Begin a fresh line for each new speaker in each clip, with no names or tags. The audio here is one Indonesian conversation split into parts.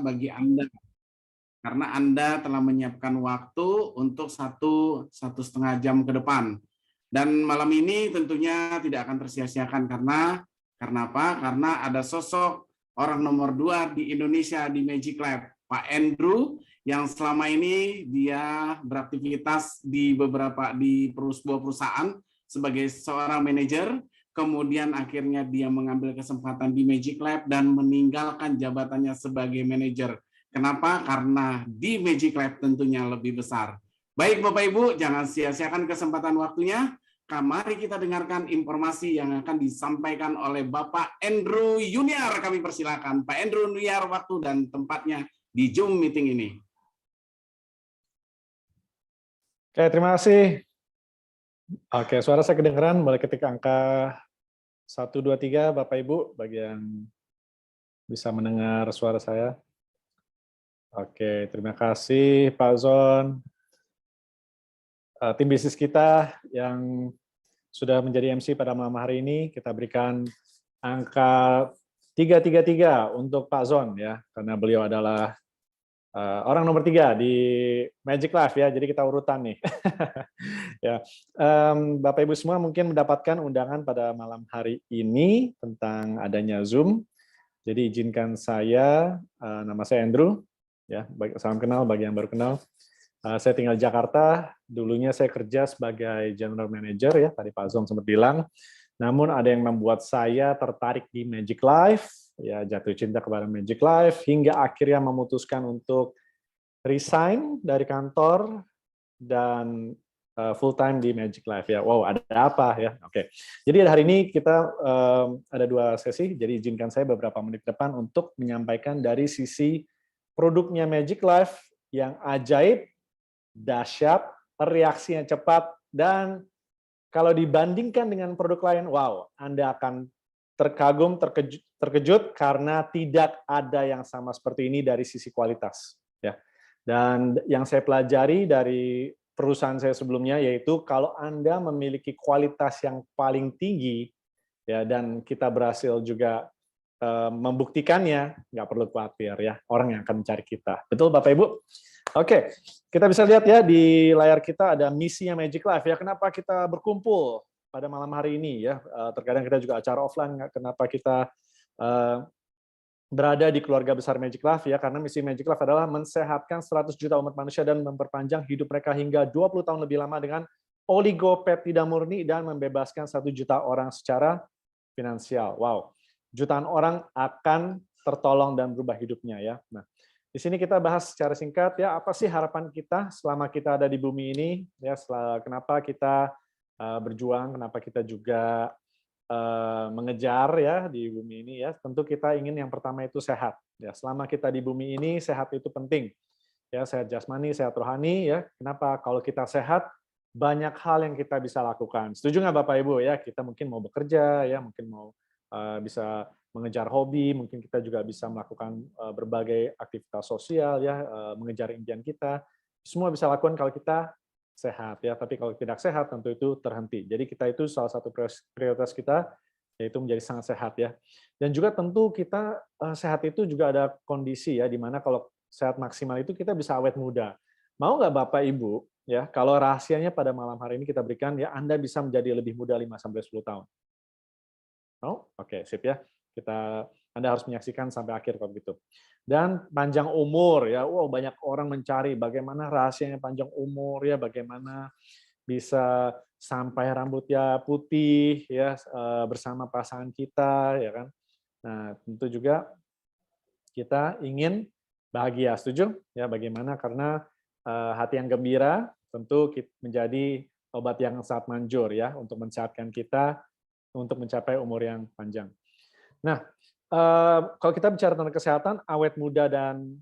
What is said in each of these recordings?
bagi Anda karena Anda telah menyiapkan waktu untuk satu setengah jam ke depan. Dan malam ini tentunya tidak akan tersia-siakan karena apa? Karena ada sosok orang nomor 2 di Indonesia di Magic Lab, Pak Andrew, yang selama ini dia beraktivitas di sebuah perusahaan sebagai seorang manajer, kemudian akhirnya dia mengambil kesempatan di Magic Lab dan meninggalkan jabatannya sebagai manajer. Kenapa? Karena di Magic Lab tentunya lebih besar. Baik Bapak Ibu, jangan sia-siakan kesempatan waktunya. Mari kita dengarkan informasi yang akan disampaikan oleh Bapak Andrew Junior. Kami persilakan Pak Andrew Junior, waktu dan tempatnya di Zoom meeting ini.
Oke, terima kasih. Oke, suara saya kedengeran mulai ketika angka 1, 2, 3, Bapak Ibu, bagi yang bisa mendengar suara saya. Oke, terima kasih Pak Zon. Tim bisnis kita yang sudah menjadi MC pada malam hari ini, kita berikan angka 333 untuk Pak Zon ya, karena beliau adalah orang nomor 3 di Magic Life ya, jadi kita urutan nih. Ya, Bapak Ibu semua mungkin mendapatkan undangan pada malam hari ini tentang adanya Zoom. Jadi izinkan saya, nama saya Andrew, ya, salam kenal bagi yang baru kenal. Saya tinggal di Jakarta, dulunya saya kerja sebagai General Manager ya, tadi Pak Zong sempat bilang. Namun ada yang membuat saya tertarik di Magic Life, ya jatuh cinta kepada Magic Life, hingga akhirnya memutuskan untuk resign dari kantor dan full time di Magic Life ya. Wow, ada apa ya? Oke. Jadi hari ini kita ada 2 sesi. Jadi izinkan saya beberapa menit depan untuk menyampaikan dari sisi produknya Magic Life yang ajaib, dahsyat, reaksinya cepat, dan kalau dibandingkan dengan produk lain, wow, Anda akan terkagum, terkejut karena tidak ada yang sama seperti ini dari sisi kualitas. Ya. Dan yang saya pelajari dari perusahaan saya sebelumnya yaitu kalau Anda memiliki kualitas yang paling tinggi, ya, dan kita berhasil juga membuktikannya, nggak perlu khawatir ya, orang yang akan mencari kita. Betul Bapak Ibu? Oke, kita bisa lihat ya di layar kita ada misinya Magic Life ya. Kenapa kita berkumpul pada malam hari ini ya? Terkadang kita juga acara offline. Kenapa kita berada di keluarga besar Magic Life ya? Karena misi Magic Life adalah mensehatkan 100 juta umat manusia dan memperpanjang hidup mereka hingga 20 tahun lebih lama dengan oligopeptida murni dan membebaskan 1 juta orang secara finansial. Wow, jutaan orang akan tertolong dan berubah hidupnya ya. Nah, di sini kita bahas secara singkat ya, apa sih harapan kita selama kita ada di bumi ini ya, kenapa kita berjuang, kenapa kita juga mengejar ya di bumi ini ya. Tentu kita ingin yang pertama itu sehat ya. Selama kita di bumi ini sehat itu penting. Ya, sehat jasmani, sehat rohani ya. Kenapa? Kalau kita sehat banyak hal yang kita bisa lakukan. Setuju nggak Bapak Ibu ya? Kita mungkin mau bekerja ya, mungkin mau bisa mengejar hobi, mungkin kita juga bisa melakukan berbagai aktivitas sosial ya, mengejar impian kita. Semua bisa lakukan kalau kita sehat ya, tapi kalau tidak sehat tentu itu terhenti. Jadi kita itu salah satu prioritas kita yaitu menjadi sangat sehat ya. Dan juga tentu kita sehat itu juga ada kondisi ya, di mana kalau sehat maksimal itu kita bisa awet muda. Mau nggak Bapak Ibu ya, kalau rahasianya pada malam hari ini kita berikan ya, Anda bisa menjadi lebih muda 5-10 tahun. Oh, oke, sip ya. Anda harus menyaksikan sampai akhir kalau gitu. Dan panjang umur ya, wow, banyak orang mencari bagaimana rahasianya panjang umur ya, bagaimana bisa sampai rambutnya putih ya bersama pasangan kita ya kan. Nah, tentu juga kita ingin bahagia, setuju? Ya, bagaimana? Karena hati yang gembira tentu menjadi obat yang sangat manjur ya untuk mensehatkan kita untuk mencapai umur yang panjang. Nah, kalau kita bicara tentang kesehatan, awet muda dan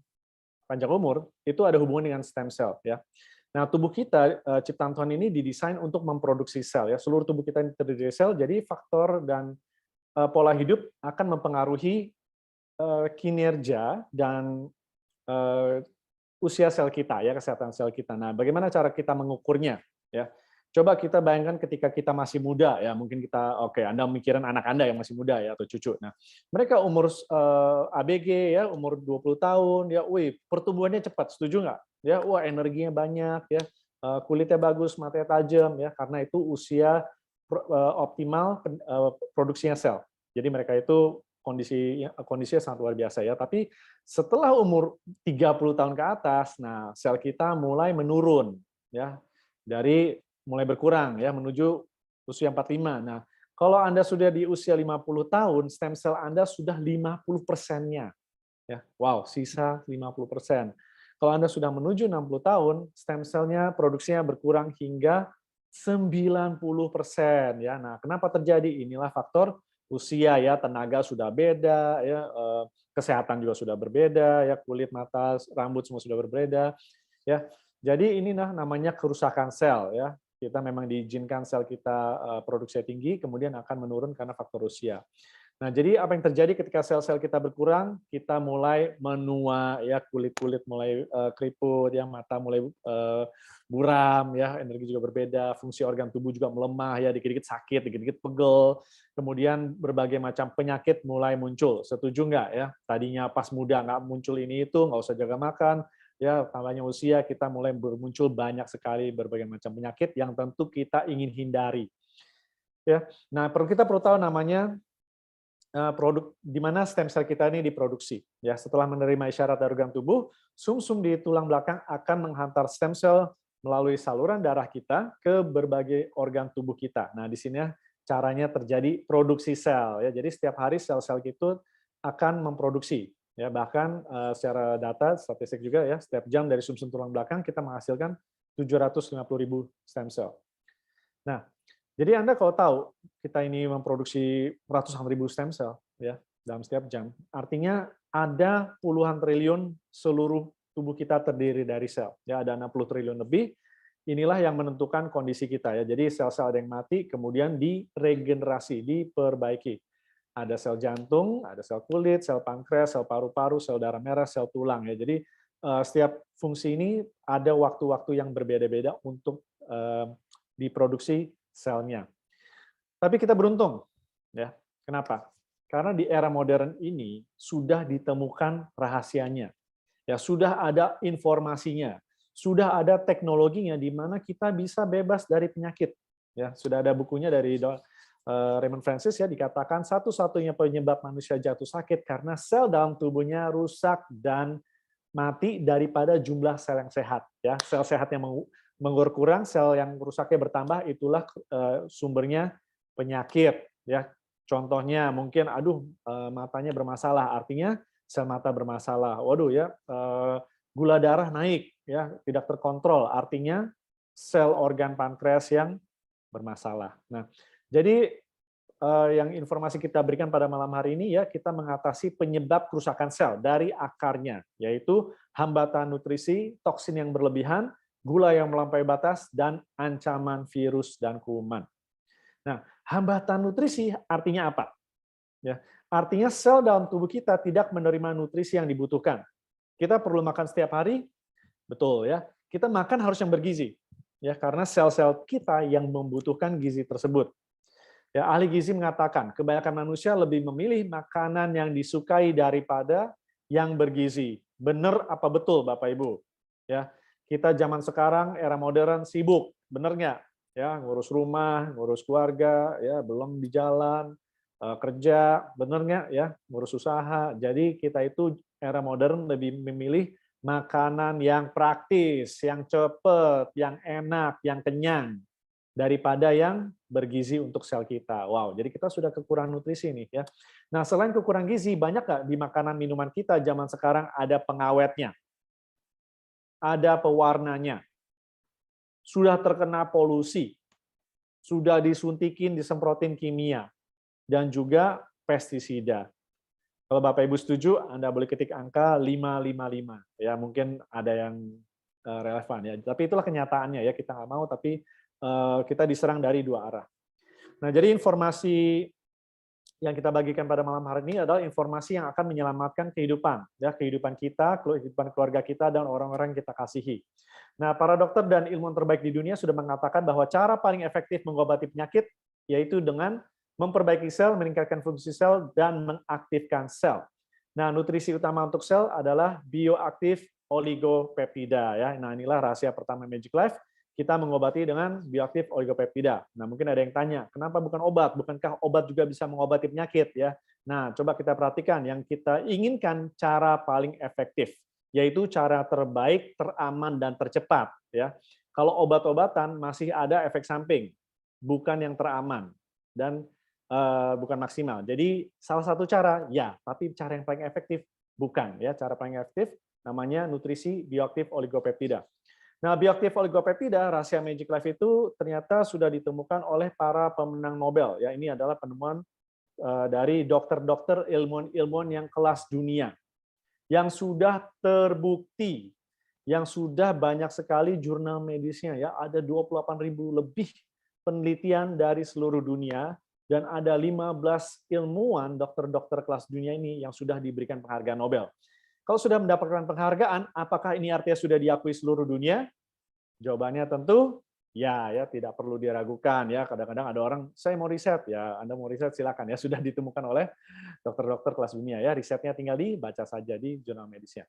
panjang umur, itu ada hubungan dengan stem cell. Ya. Nah, tubuh kita, ciptaan Tuhan ini didesain untuk memproduksi sel. Ya. Seluruh tubuh kita terdiri dari sel, jadi faktor dan pola hidup akan mempengaruhi kinerja dan usia sel kita, ya, kesehatan sel kita. Nah, bagaimana cara kita mengukurnya? Ya. Coba kita bayangkan ketika kita masih muda ya, mungkin kita Anda mikirin anak Anda yang masih muda ya atau cucu. Nah, mereka umur ABG ya, umur 20 tahun ya, wih, pertumbuhannya cepat, setuju nggak? Ya, wah energinya banyak ya, kulitnya bagus, matanya tajam ya, karena itu usia optimal produksinya sel. Jadi mereka itu kondisinya sangat luar biasa ya. Tapi setelah umur 30 tahun ke atas, nah sel kita mulai menurun ya, dari mulai berkurang ya menuju usia 45. Nah, kalau Anda sudah di usia 50 tahun, stem cell Anda sudah 50%-nya. Ya. Wow, sisa 50%. Kalau Anda sudah menuju 60 tahun, stem cell-nya produksinya berkurang hingga 90% ya. Nah, kenapa terjadi? Inilah faktor usia ya, tenaga sudah beda ya, kesehatan juga sudah berbeda ya, kulit, mata, rambut semua sudah berbeda ya. Jadi ini namanya kerusakan sel ya. Kita memang diizinkan sel kita produksinya tinggi, kemudian akan menurun karena faktor usia. Nah, jadi apa yang terjadi ketika sel-sel kita berkurang, kita mulai menua ya, kulit-kulit mulai keriput ya, mata mulai buram ya, energi juga berbeda, fungsi organ tubuh juga melemah ya, dikit-dikit sakit, dikit-dikit pegel, kemudian berbagai macam penyakit mulai muncul. Setuju nggak ya? Tadinya pas muda nggak muncul ini itu, nggak usah jaga makan, ya tambahnya usia kita mulai bermuncul banyak sekali berbagai macam penyakit yang tentu kita ingin hindari. Ya, nah kita perlu tahu namanya produk di mana stem cell kita ini diproduksi. Ya, setelah menerima isyarat dari organ tubuh, sumsum di tulang belakang akan menghantar stem cell melalui saluran darah kita ke berbagai organ tubuh kita. Nah, di sini caranya terjadi produksi sel. Ya, jadi setiap hari sel-sel itu akan memproduksi. Ya, bahkan secara data statistik juga ya, setiap jam dari sumsum tulang belakang kita menghasilkan 750.000 stem cell. Nah, jadi Anda kalau tahu kita ini memproduksi ratusan ribu stem cell ya dalam setiap jam, artinya ada puluhan triliun seluruh tubuh kita terdiri dari sel. Ya, ada 60 triliun lebih. Inilah yang menentukan kondisi kita ya. Jadi sel-sel ada yang mati kemudian diregenerasi, diperbaiki. Ada sel jantung, ada sel kulit, sel pankreas, sel paru-paru, sel darah merah, sel tulang ya. Jadi setiap fungsi ini ada waktu-waktu yang berbeda-beda untuk diproduksi selnya. Tapi kita beruntung ya. Kenapa? Karena di era modern ini sudah ditemukan rahasianya. Ya, sudah ada informasinya. Sudah ada teknologinya di mana kita bisa bebas dari penyakit. Ya, sudah ada bukunya dari Raymond Francis ya, dikatakan satu-satunya penyebab manusia jatuh sakit karena sel dalam tubuhnya rusak dan mati daripada jumlah sel yang sehat. Ya, sel sehat yang berkurang, sel yang rusaknya bertambah, itulah sumbernya penyakit. Ya, contohnya mungkin, matanya bermasalah, artinya sel mata bermasalah. Waduh ya, gula darah naik, ya tidak terkontrol, artinya sel organ pankreas yang bermasalah. Nah, jadi yang informasi kita berikan pada malam hari ini ya, kita mengatasi penyebab kerusakan sel dari akarnya, yaitu hambatan nutrisi, toksin yang berlebihan, gula yang melampaui batas, dan ancaman virus dan kuman. Nah, hambatan nutrisi artinya apa? Ya, artinya sel dalam tubuh kita tidak menerima nutrisi yang dibutuhkan. Kita perlu makan setiap hari, betul ya. Kita makan harus yang bergizi, ya karena sel-sel kita yang membutuhkan gizi tersebut. Ya, ahli gizi mengatakan kebanyakan manusia lebih memilih makanan yang disukai daripada yang bergizi. Benar apa betul, Bapak Ibu? Ya, kita zaman sekarang era modern sibuk, benar nggak? Ya, ngurus rumah, ngurus keluarga, ya belum di jalan, kerja, benar nggak? Ya, ngurus usaha. Jadi kita itu era modern lebih memilih makanan yang praktis, yang cepat, yang enak, yang kenyang daripada yang bergizi untuk sel kita. Wow, jadi kita sudah kekurangan nutrisi nih ya. Nah, selain kekurangan gizi, banyak nggak di makanan minuman kita zaman sekarang ada pengawetnya, ada pewarnanya, sudah terkena polusi, sudah disuntikin, disemprotin kimia, dan juga pestisida. Kalau Bapak Ibu setuju, Anda boleh ketik angka 555. Ya, mungkin ada yang relevan ya. Tapi itulah kenyataannya ya, kita nggak mau tapi kita diserang dari dua arah. Nah, jadi informasi yang kita bagikan pada malam hari ini adalah informasi yang akan menyelamatkan kehidupan, ya, kehidupan kita, kehidupan keluarga kita, dan orang-orang yang kita kasihi. Nah, para dokter dan ilmuwan terbaik di dunia sudah mengatakan bahwa cara paling efektif mengobati penyakit yaitu dengan memperbaiki sel, meningkatkan fungsi sel, dan mengaktifkan sel. Nah, nutrisi utama untuk sel adalah bioaktif oligopeptida. Ya. Nah, inilah rahasia pertama Magic Life. Kita mengobati dengan bioaktif oligopeptida. Nah, mungkin ada yang tanya, kenapa bukan obat? Bukankah obat juga bisa mengobati penyakit? Ya. Nah, coba kita perhatikan yang kita inginkan cara paling efektif, yaitu cara terbaik, teraman, dan tercepat. Ya. Kalau obat-obatan masih ada efek samping, bukan yang teraman dan bukan maksimal. Jadi salah satu cara, ya, tapi cara yang paling efektif bukan. Ya, cara paling efektif namanya nutrisi bioaktif oligopeptida. Nah, bioaktif oligopeptida, rahasia Magic Life itu ternyata sudah ditemukan oleh para pemenang Nobel. Ya, ini adalah penemuan dari dokter-dokter, ilmuwan-ilmuwan yang kelas dunia, yang sudah terbukti, yang sudah banyak sekali jurnal medisnya. Ya, ada 28.000 lebih penelitian dari seluruh dunia, dan ada 15 ilmuwan, dokter-dokter kelas dunia ini yang sudah diberikan penghargaan Nobel. Kalau sudah mendapatkan penghargaan, apakah ini artinya sudah diakui seluruh dunia? Jawabannya tentu ya, ya tidak perlu diragukan ya. Kadang-kadang ada orang, saya mau riset ya, Anda mau riset silakan ya, sudah ditemukan oleh dokter-dokter kelas dunia ya. Risetnya tinggal dibaca saja di jurnal medisnya.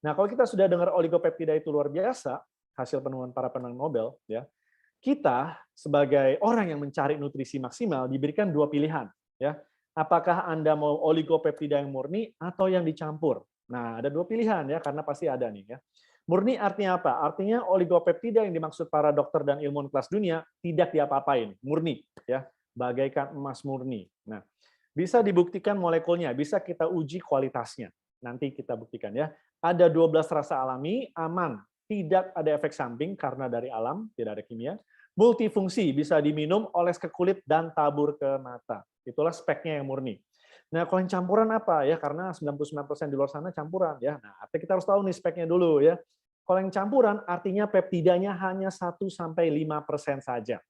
Nah, kalau kita sudah dengar oligopeptida itu luar biasa, hasil penemuan para pemenang Nobel ya. Kita sebagai orang yang mencari nutrisi maksimal diberikan dua pilihan ya. Apakah Anda mau oligopeptida yang murni atau yang dicampur? Nah, ada dua pilihan ya, karena pasti ada nih ya. Murni artinya apa? Artinya oligopeptida yang dimaksud para dokter dan ilmuwan kelas dunia tidak diapa-apain, murni ya, bagaikan emas murni. Nah, bisa dibuktikan molekulnya, bisa kita uji kualitasnya. Nanti kita buktikan ya. Ada 12 rasa alami, aman, tidak ada efek samping karena dari alam, tidak ada kimia. Multifungsi, bisa diminum, oles ke kulit, dan tabur ke mata. Itulah speknya yang murni. Nah, kalau yang campuran apa ya? Karena 99% di luar sana campuran ya. Nah, artinya kita harus tahu nih speknya dulu ya. Kalau yang campuran artinya peptidanya hanya 1-5% saja.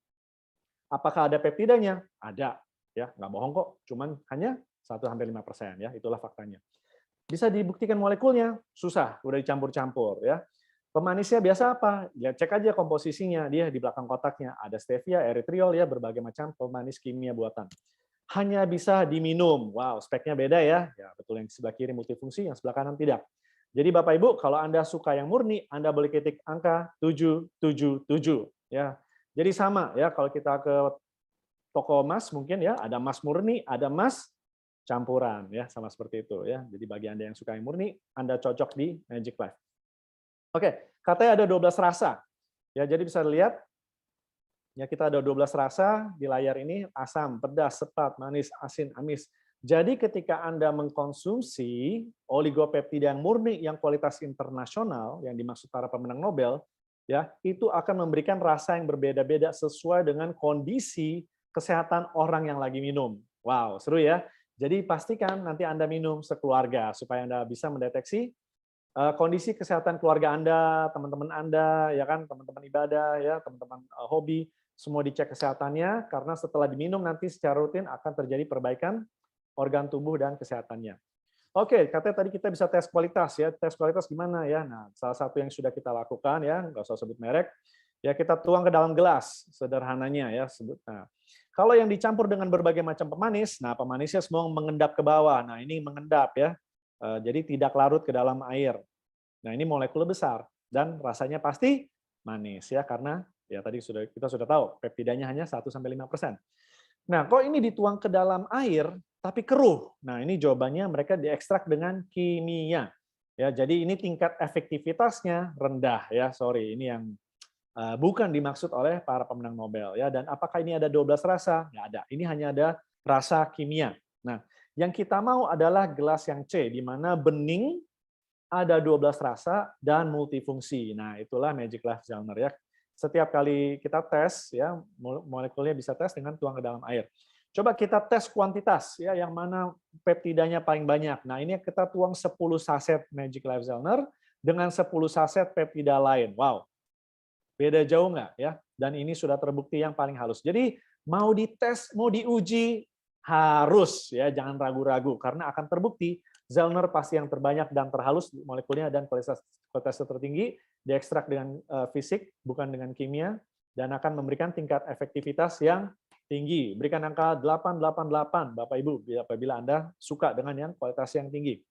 Apakah ada peptidanya? Ada ya, nggak bohong kok. Cuman hanya 1-5% ya. Itulah faktanya. Bisa dibuktikan molekulnya? Susah, udah dicampur-campur ya. Pemanisnya biasa apa? Ya, cek aja komposisinya, dia di belakang kotaknya ada stevia, erythritol ya, berbagai macam pemanis kimia buatan. Hanya bisa diminum. Wow, speknya beda ya. Ya, betul, yang sebelah kiri multifungsi, yang sebelah kanan tidak. Jadi Bapak Ibu, kalau Anda suka yang murni, Anda boleh ketik angka 777 ya. Jadi sama ya, kalau kita ke toko emas mungkin ya, ada emas murni, ada emas campuran ya, sama seperti itu ya. Jadi bagi Anda yang suka yang murni, Anda cocok di Magic Life. Oke, katanya ada 12 rasa. Ya, jadi bisa lihat ya, kita ada 12 rasa di layar ini, asam, pedas, sepat, manis, asin, amis. Jadi ketika Anda mengkonsumsi oligopeptida yang murni yang kualitas internasional yang dimaksud para pemenang Nobel, ya, itu akan memberikan rasa yang berbeda-beda sesuai dengan kondisi kesehatan orang yang lagi minum. Wow, seru ya. Jadi pastikan nanti Anda minum sekeluarga supaya Anda bisa mendeteksi kondisi kesehatan keluarga Anda, teman-teman Anda, ya kan, teman-teman ibadah, ya, teman-teman hobi, semua dicek kesehatannya, karena setelah diminum nanti secara rutin akan terjadi perbaikan organ tubuh dan kesehatannya. Oke, katanya tadi kita bisa tes kualitas ya. Tes kualitas gimana ya? Nah, salah satu yang sudah kita lakukan ya, nggak usah sebut merek, ya kita tuang ke dalam gelas, sederhananya ya. Nah, kalau yang dicampur dengan berbagai macam pemanis, nah pemanisnya semua mengendap ke bawah. Nah, ini mengendap ya. Jadi tidak larut ke dalam air. Nah, ini molekul besar dan rasanya pasti manis ya, karena ya tadi kita sudah tahu peptidanya hanya 1-5%. Nah, kok ini dituang ke dalam air tapi keruh? Nah, ini jawabannya mereka diekstrak dengan kimia. Ya, jadi ini tingkat efektivitasnya rendah ya. Sorry, ini yang bukan dimaksud oleh para pemenang Nobel ya. Dan apakah ini ada 12 rasa? Nggak ada. Ini hanya ada rasa kimia. Nah, yang kita mau adalah gelas yang C, di mana bening, ada 12 rasa, dan multifungsi. Nah, itulah Magic Life Zellner ya. Setiap kali kita tes, ya molekulnya bisa tes dengan tuang ke dalam air. Coba kita tes kuantitas, ya, yang mana peptidanya paling banyak. Nah, ini kita tuang 10 saset Magic Life Zellner dengan 10 saset peptida lain. Wow, beda jauh nggak ya? Dan ini sudah terbukti yang paling halus. Jadi mau dites, mau diuji, Harus ya, jangan ragu-ragu karena akan terbukti Zellner pasti yang terbanyak dan terhalus molekulnya dan kualitasnya tertinggi, diekstrak dengan fisik bukan dengan kimia dan akan memberikan tingkat efektivitas yang tinggi. Berikan angka 888 Bapak Ibu apabila Anda suka dengan yang kualitas yang tinggi.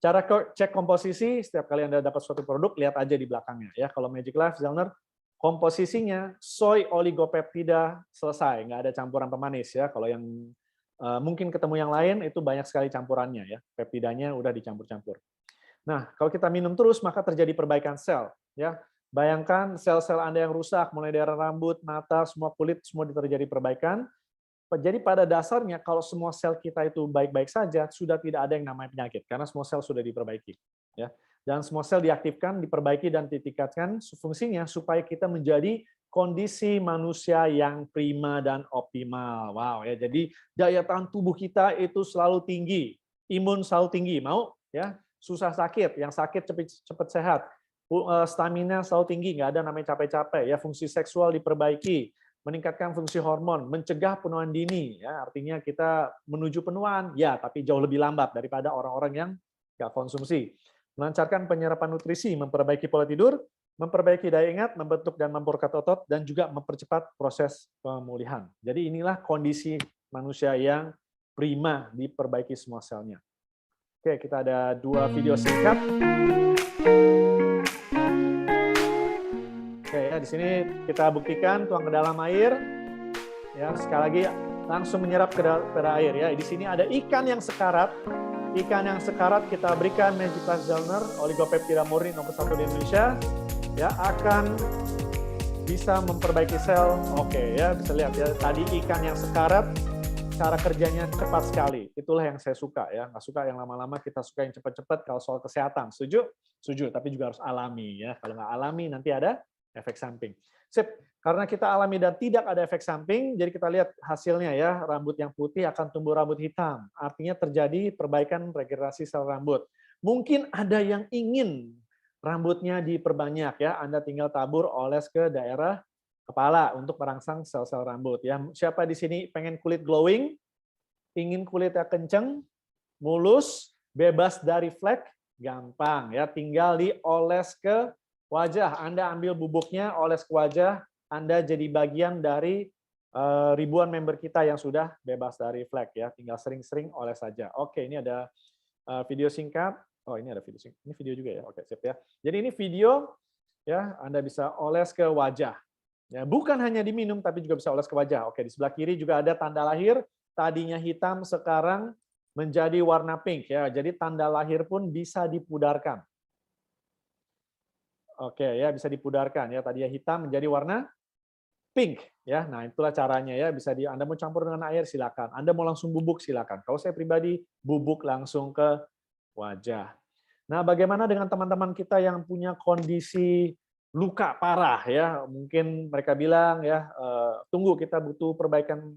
Cara cek komposisi, setiap kali Anda dapat suatu produk, lihat aja di belakangnya ya. Kalau Magic Life Zellner komposisinya soy oligopeptida selesai, nggak ada campuran pemanis ya. Kalau yang mungkin ketemu yang lain itu banyak sekali campurannya ya, peptidanya udah dicampur-campur. Nah, kalau kita minum terus maka terjadi perbaikan sel ya. Bayangkan sel-sel Anda yang rusak mulai dari rambut, mata, semua kulit semua terjadi perbaikan. Jadi pada dasarnya kalau semua sel kita itu baik-baik saja, sudah tidak ada yang namanya penyakit karena semua sel sudah diperbaiki ya. Dan semua sel diaktifkan, diperbaiki dan ditingkatkan fungsinya supaya kita menjadi kondisi manusia yang prima dan optimal. Wow ya. Jadi daya tahan tubuh kita itu selalu tinggi, imun selalu tinggi. Mau ya? Susah sakit, yang sakit cepat sehat. Stamina selalu tinggi, nggak ada namanya capek-capek ya. Fungsi seksual diperbaiki, meningkatkan fungsi hormon, mencegah penuaan dini ya. Artinya kita menuju penuaan ya, tapi jauh lebih lambat daripada orang-orang yang nggak konsumsi. Melancarkan penyerapan nutrisi, memperbaiki pola tidur, memperbaiki daya ingat, membentuk dan memperkuat otot, dan juga mempercepat proses pemulihan. Jadi inilah kondisi manusia yang prima, diperbaiki semua selnya. Oke, kita ada 2 video singkat. Oke, ya di sini kita buktikan tuang ke dalam air. Ya, sekali lagi langsung menyerap ke air ya. Di sini ada ikan yang sekarat. Ikan yang sekarat kita berikan Magic Life Zellner, oligopeptida murni nomor 1 di Indonesia, ya akan bisa memperbaiki sel. Oke ya, bisa lihat ya tadi ikan yang sekarat, cara kerjanya cepat sekali. Itulah yang saya suka ya, nggak suka yang lama-lama, kita suka yang cepat-cepat. Kalau soal kesehatan, setuju? Setuju, tapi juga harus alami ya. Kalau nggak alami nanti ada efek samping. Sip. Karena kita alami dan tidak ada efek samping, jadi kita lihat hasilnya ya, rambut yang putih akan tumbuh rambut hitam. Artinya terjadi perbaikan regenerasi sel rambut. Mungkin ada yang ingin rambutnya diperbanyak ya, Anda tinggal tabur oles ke daerah kepala untuk merangsang sel-sel rambut ya. Siapa di sini pengen kulit glowing, ingin kulitnya kenceng, mulus, bebas dari flek, gampang ya, tinggal dioles ke wajah. Anda ambil bubuknya, oles ke wajah, Anda jadi bagian dari ribuan member kita yang sudah bebas dari flek ya. Tinggal sering-sering oles saja. Oke, ini ada video singkat. Oh, ini ada video singkat. Ini video juga ya. Oke, sip ya. Jadi ini video ya, Anda bisa oles ke wajah. Ya, bukan hanya diminum tapi juga bisa oles ke wajah. Oke, di sebelah kiri juga ada tanda lahir. Tadinya hitam sekarang menjadi warna pink ya. Jadi tanda lahir pun bisa dipudarkan. Oke ya, bisa dipudarkan ya. Tadinya hitam menjadi warna pink ya. Nah, itulah caranya ya. Bisa Anda mau campur dengan air silakan. Anda mau langsung bubuk silakan. Kalau saya pribadi bubuk langsung ke wajah. Nah, bagaimana dengan teman-teman kita yang punya kondisi luka parah ya? Mungkin mereka bilang ya, tunggu kita butuh perbaikan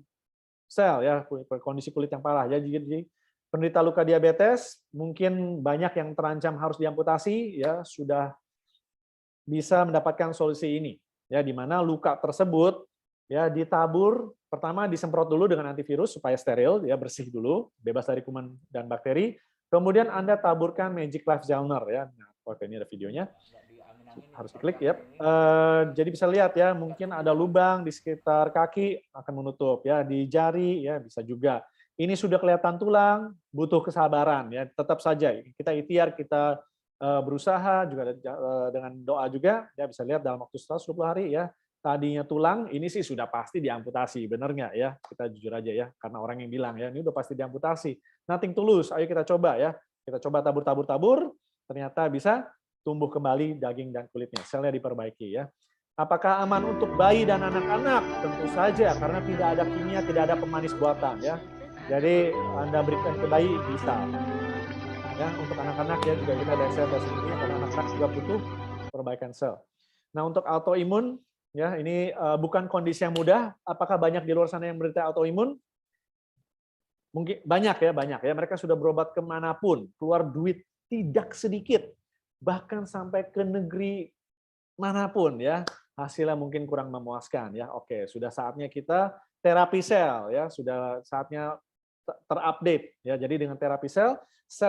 sel ya, kondisi kulit yang parah ya. Jadi penderita luka diabetes mungkin banyak yang terancam harus diamputasi ya, sudah bisa mendapatkan solusi ini ya, di mana luka tersebut ya ditabur, pertama disemprot dulu dengan antivirus supaya steril ya, bersih dulu, bebas dari kuman dan bakteri. Kemudian Anda taburkan Magic Life Zellner ya. Nah, oke, ini ada videonya. Harus diklik ya. Jadi bisa lihat ya, mungkin ada lubang di sekitar kaki akan menutup ya, di jari ya bisa juga. Ini sudah kelihatan tulang, butuh kesabaran ya. Tetap saja kita ikhtiar, kita berusaha juga dengan doa juga ya, bisa lihat dalam waktu 120 hari ya, tadinya tulang ini sih sudah pasti diamputasi, benar nggak ya, kita jujur aja ya, karena orang yang bilang ya ini udah pasti diamputasi, nothing tulus, ayo kita coba ya, kita coba tabur, ternyata bisa tumbuh kembali daging dan kulitnya, selnya diperbaiki ya. Apakah aman untuk bayi dan anak-anak? Tentu saja, karena tidak ada kimia, tidak ada pemanis buatan ya. Jadi Anda berikan ke bayi bisa. Ya, untuk anak-anak ya juga kita ada sel ini, karena anak-anak juga butuh perbaikan sel. Nah, untuk autoimun ya, ini bukan kondisi yang mudah. Apakah banyak di luar sana yang menderita autoimun? Mungkin banyak ya. Mereka sudah berobat kemanapun, keluar duit tidak sedikit, bahkan sampai ke negeri manapun ya. Hasilnya mungkin kurang memuaskan ya. Oke, sudah saatnya kita terapi sel ya, sudah saatnya terupdate ya. Jadi dengan terapi sel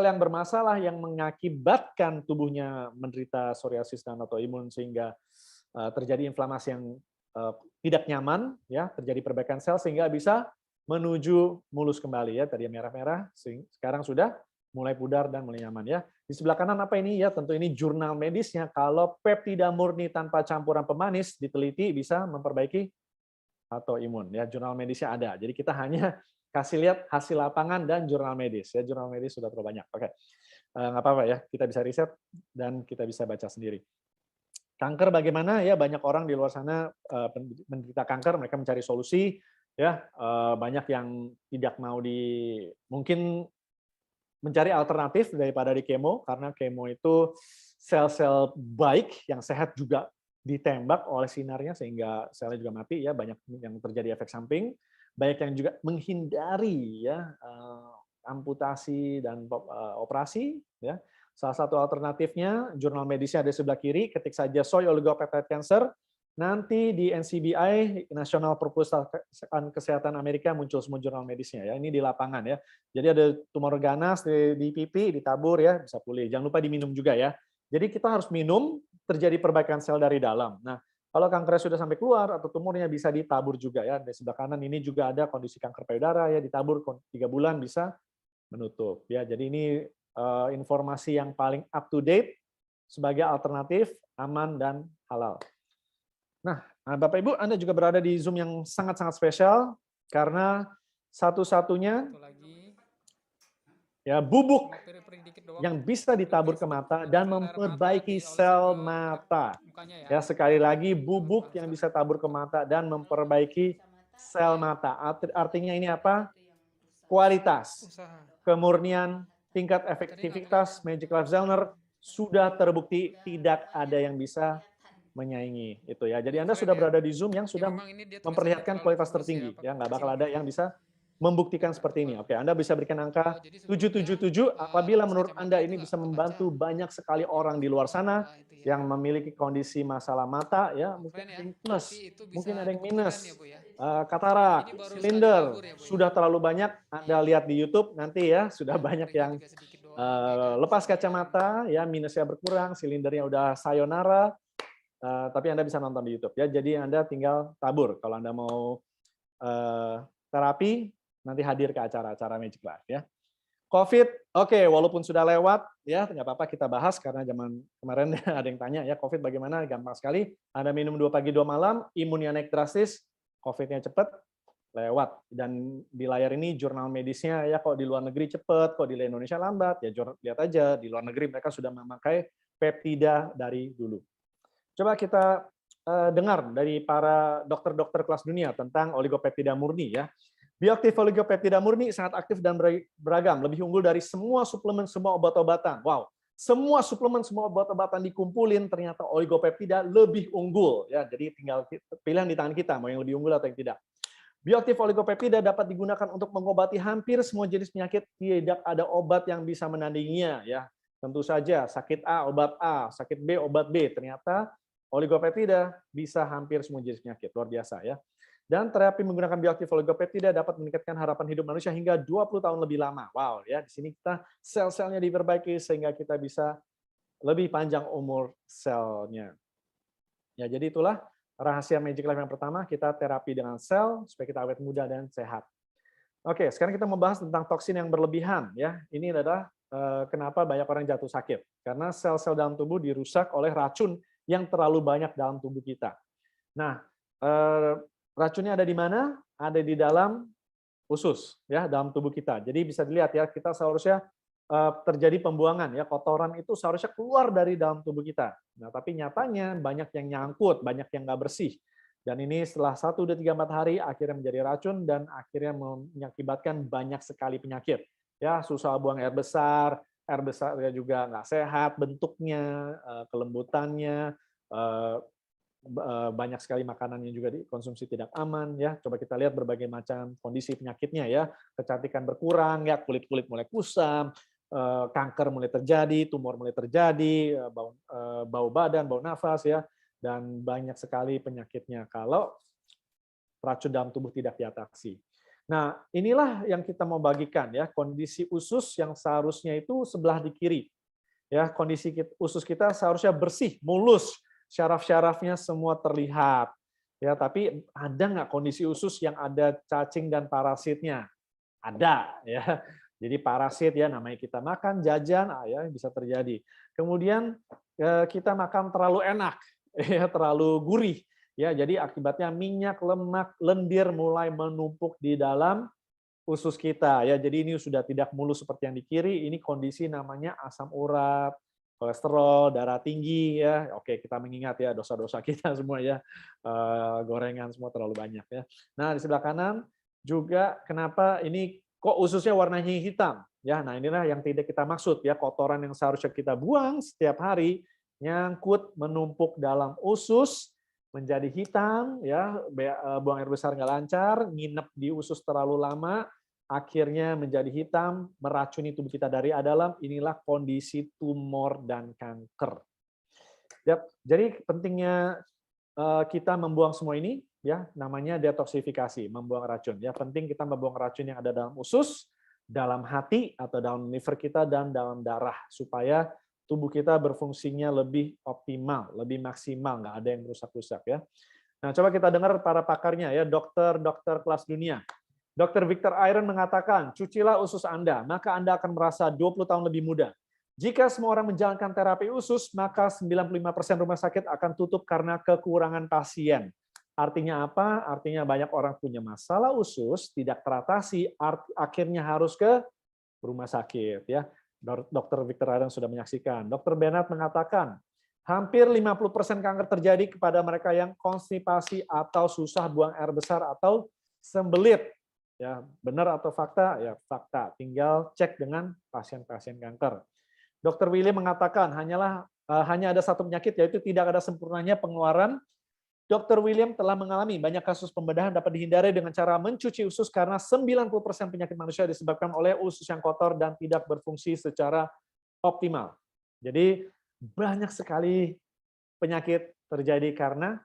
yang bermasalah yang mengakibatkan tubuhnya menderita psoriasis dan autoimun sehingga terjadi inflamasi yang tidak nyaman ya, terjadi perbaikan sel sehingga bisa menuju mulus kembali ya. Tadi merah-merah, sekarang sudah mulai pudar dan mulai nyaman ya. Di sebelah kanan apa ini ya? Tentu ini jurnal medisnya. Kalau peptida murni tanpa campuran pemanis diteliti bisa memperbaiki autoimun ya. Jurnal medisnya ada. Jadi kita hanya kasih lihat hasil lapangan dan jurnal medis ya. Jurnal medis sudah terlalu banyak. Oke, nggak apa-apa ya. Kita bisa riset dan kita bisa baca sendiri. Kanker bagaimana ya? Banyak orang di luar sana menderita kanker, mereka mencari solusi ya. Banyak yang tidak mau mungkin mencari alternatif daripada di kemo, karena kemo itu sel-sel baik yang sehat juga ditembak oleh sinarnya sehingga selnya juga mati ya. Banyak yang terjadi efek samping, banyak yang juga menghindari ya amputasi dan operasi ya. Salah satu alternatifnya jurnal medisnya ada di sebelah kiri, ketik saja soy oligopeptide cancer, nanti di NCBI National Perpustakaan Kesehatan Amerika muncul semua jurnal medisnya ya. Ini di lapangan ya. Jadi ada tumor ganas di pipi ditabur ya, bisa pulih. Jangan lupa diminum juga ya. Jadi kita harus minum, terjadi perbaikan sel dari dalam. Nah, kalau kankernya sudah sampai keluar atau tumornya bisa ditabur juga ya. Di sebelah kanan ini juga ada kondisi kanker payudara ya, ditabur 3 bulan bisa menutup ya. Jadi ini informasi yang paling up to date sebagai alternatif aman dan halal. Nah, Bapak Ibu, Anda juga berada di Zoom yang sangat-sangat spesial karena satu-satunya ya bubuk yang bisa ditabur ke mata dan memperbaiki sel mata. Ya, sekali lagi bubuk yang bisa tabur ke mata dan memperbaiki sel mata. Artinya ini apa? Kualitas, kemurnian, tingkat efektivitas Magic Life Zellner sudah terbukti tidak ada yang bisa menyaingi itu ya. Jadi Anda sudah berada di Zoom yang sudah memperlihatkan kualitas tertinggi ya, nggak bakal ada yang bisa membuktikan seperti ini. Oke, Anda bisa berikan angka 777 apabila menurut Anda ini bisa membantu banyak sekali orang di luar sana yang memiliki kondisi masalah mata ya, mungkin ada yang plus, mungkin ada yang minus, katarak, silinder, sudah terlalu banyak. Anda lihat di YouTube nanti ya, sudah banyak yang lepas kacamata ya, minusnya berkurang, silindernya udah sayonara. Tapi Anda bisa nonton di YouTube ya. Jadi Anda tinggal tabur kalau Anda mau terapi, nanti hadir ke acara-acara Magic Life ya. COVID, oke, walaupun sudah lewat ya, nggak apa-apa kita bahas karena zaman kemarin ada yang tanya ya, COVID bagaimana? Gampang sekali. Anda minum 2 pagi 2 malam, imunnya naik drastis, COVID-nya cepat, lewat. Dan di layar ini jurnal medisnya ya, kok di luar negeri cepat, kok di Indonesia lambat, ya lihat aja di luar negeri mereka sudah memakai peptida dari dulu. Coba kita dengar dari para dokter-dokter kelas dunia tentang oligopeptida murni ya. Bioaktif oligopeptida murni sangat aktif dan beragam, lebih unggul dari semua suplemen, semua obat-obatan. Wow, semua suplemen, semua obat-obatan dikumpulin, ternyata oligopeptida lebih unggul. Ya, jadi tinggal pilihan di tangan kita, mau yang lebih unggul atau yang tidak. Bioaktif oligopeptida dapat digunakan untuk mengobati hampir semua jenis penyakit, tidak ada obat yang bisa menandinginya. Ya, tentu saja sakit A, obat A, sakit B, obat B. Ternyata oligopeptida bisa hampir semua jenis penyakit, luar biasa ya. Dan terapi menggunakan bioaktif oligopeptida dapat meningkatkan harapan hidup manusia hingga 20 tahun lebih lama. Wow, ya di sini kita sel-selnya diperbaiki sehingga kita bisa lebih panjang umur selnya. Ya, jadi itulah rahasia Magic Life yang pertama, kita terapi dengan sel supaya kita awet muda dan sehat. Oke, sekarang kita membahas tentang toksin yang berlebihan ya. Ini adalah kenapa banyak orang jatuh sakit. Karena sel-sel dalam tubuh dirusak oleh racun yang terlalu banyak dalam tubuh kita. Nah, racunnya ada di mana? Ada di dalam usus, ya, dalam tubuh kita. Jadi bisa dilihat ya, kita seharusnya terjadi pembuangan ya, kotoran itu seharusnya keluar dari dalam tubuh kita. Nah, tapi nyatanya banyak yang nyangkut, banyak yang nggak bersih. Dan ini setelah 1, 2, 3, 4 hari akhirnya menjadi racun dan akhirnya mengakibatkan banyak sekali penyakit. Ya, susah buang air besar juga nggak sehat bentuknya, kelembutannya, banyak sekali makanan yang juga dikonsumsi tidak aman ya. Coba kita lihat berbagai macam kondisi penyakitnya ya. Kecantikan berkurang ya, kulit mulai kusam, kanker mulai terjadi, tumor mulai terjadi, bau badan, bau nafas ya, dan banyak sekali penyakitnya. Kalau racun dalam tubuh tidak diatasi. Nah, inilah yang kita mau bagikan ya, kondisi usus yang seharusnya itu sebelah di kiri. Ya, kondisi usus kita seharusnya bersih, mulus, syaraf-syarafnya semua terlihat. Ya, tapi ada nggak kondisi usus yang ada cacing dan parasitnya? Ada ya. Jadi parasit ya, namanya kita makan jajan ya bisa terjadi. Kemudian kita makan terlalu enak, ya terlalu gurih. Ya, jadi akibatnya minyak, lemak, lendir mulai menumpuk di dalam usus kita. Ya, jadi ini sudah tidak mulus seperti yang di kiri. Ini kondisi namanya asam urat, kolesterol, darah tinggi. Ya, oke kita mengingat ya dosa-dosa kita semua ya, gorengan semua terlalu banyak ya. Nah di sebelah kanan juga kenapa ini kok ususnya warnanya hitam? Ya, nah inilah yang tidak kita maksud ya, kotoran yang seharusnya kita buang setiap hari nyangkut menumpuk dalam usus menjadi hitam ya, buang air besar nggak lancar, nginep di usus terlalu lama, akhirnya menjadi hitam, meracuni tubuh kita dari dalam. Inilah kondisi tumor dan kanker. Yap, jadi pentingnya kita membuang semua ini ya, namanya detoksifikasi, membuang racun. Ya, penting kita membuang racun yang ada dalam usus, dalam hati atau dalam liver kita dan dalam darah supaya tubuh kita berfungsinya lebih optimal, lebih maksimal, nggak ada yang rusak-rusak ya. Nah, coba kita dengar para pakarnya ya, dokter kelas dunia. Dr. Victor Iron mengatakan, cucilah usus Anda, maka Anda akan merasa 20 tahun lebih muda. Jika semua orang menjalankan terapi usus, maka 95% rumah sakit akan tutup karena kekurangan pasien. Artinya apa? Artinya banyak orang punya masalah usus, tidak teratasi, akhirnya harus ke rumah sakit ya. Dr. Victor Iron sudah menyaksikan. Dr. Bernard mengatakan, hampir 50% kanker terjadi kepada mereka yang konstipasi atau susah buang air besar atau sembelit. Ya, benar atau fakta? Ya, fakta. Tinggal cek dengan pasien-pasien kanker. Dr. William mengatakan hanya ada satu penyakit, yaitu tidak ada sempurnanya pengeluaran. Dr. William telah mengalami banyak kasus pembedahan dapat dihindari dengan cara mencuci usus karena 90% penyakit manusia disebabkan oleh usus yang kotor dan tidak berfungsi secara optimal. Jadi banyak sekali penyakit terjadi karena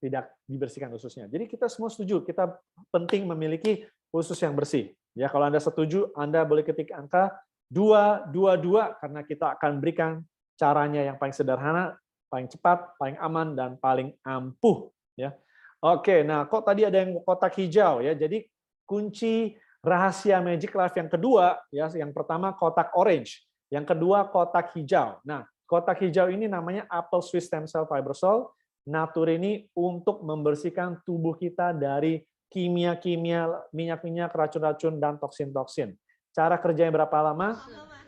tidak dibersihkan ususnya. Jadi kita semua setuju, kita penting memiliki usus yang bersih. Ya, kalau Anda setuju, Anda boleh ketik angka 222 karena kita akan berikan caranya yang paling sederhana, paling cepat, paling aman, dan paling ampuh. Ya, oke. Nah, kok tadi ada yang kotak hijau ya? Jadi kunci rahasia Magic Life yang kedua, ya, yang pertama kotak orange, yang kedua kotak hijau. Nah, kotak hijau ini namanya Apple Swiss Stem Cell Fibrosol. Natur ini untuk membersihkan tubuh kita dari kimia-kimia, minyak-minyak, racun-racun, dan toksin-toksin. Cara kerjanya berapa lama?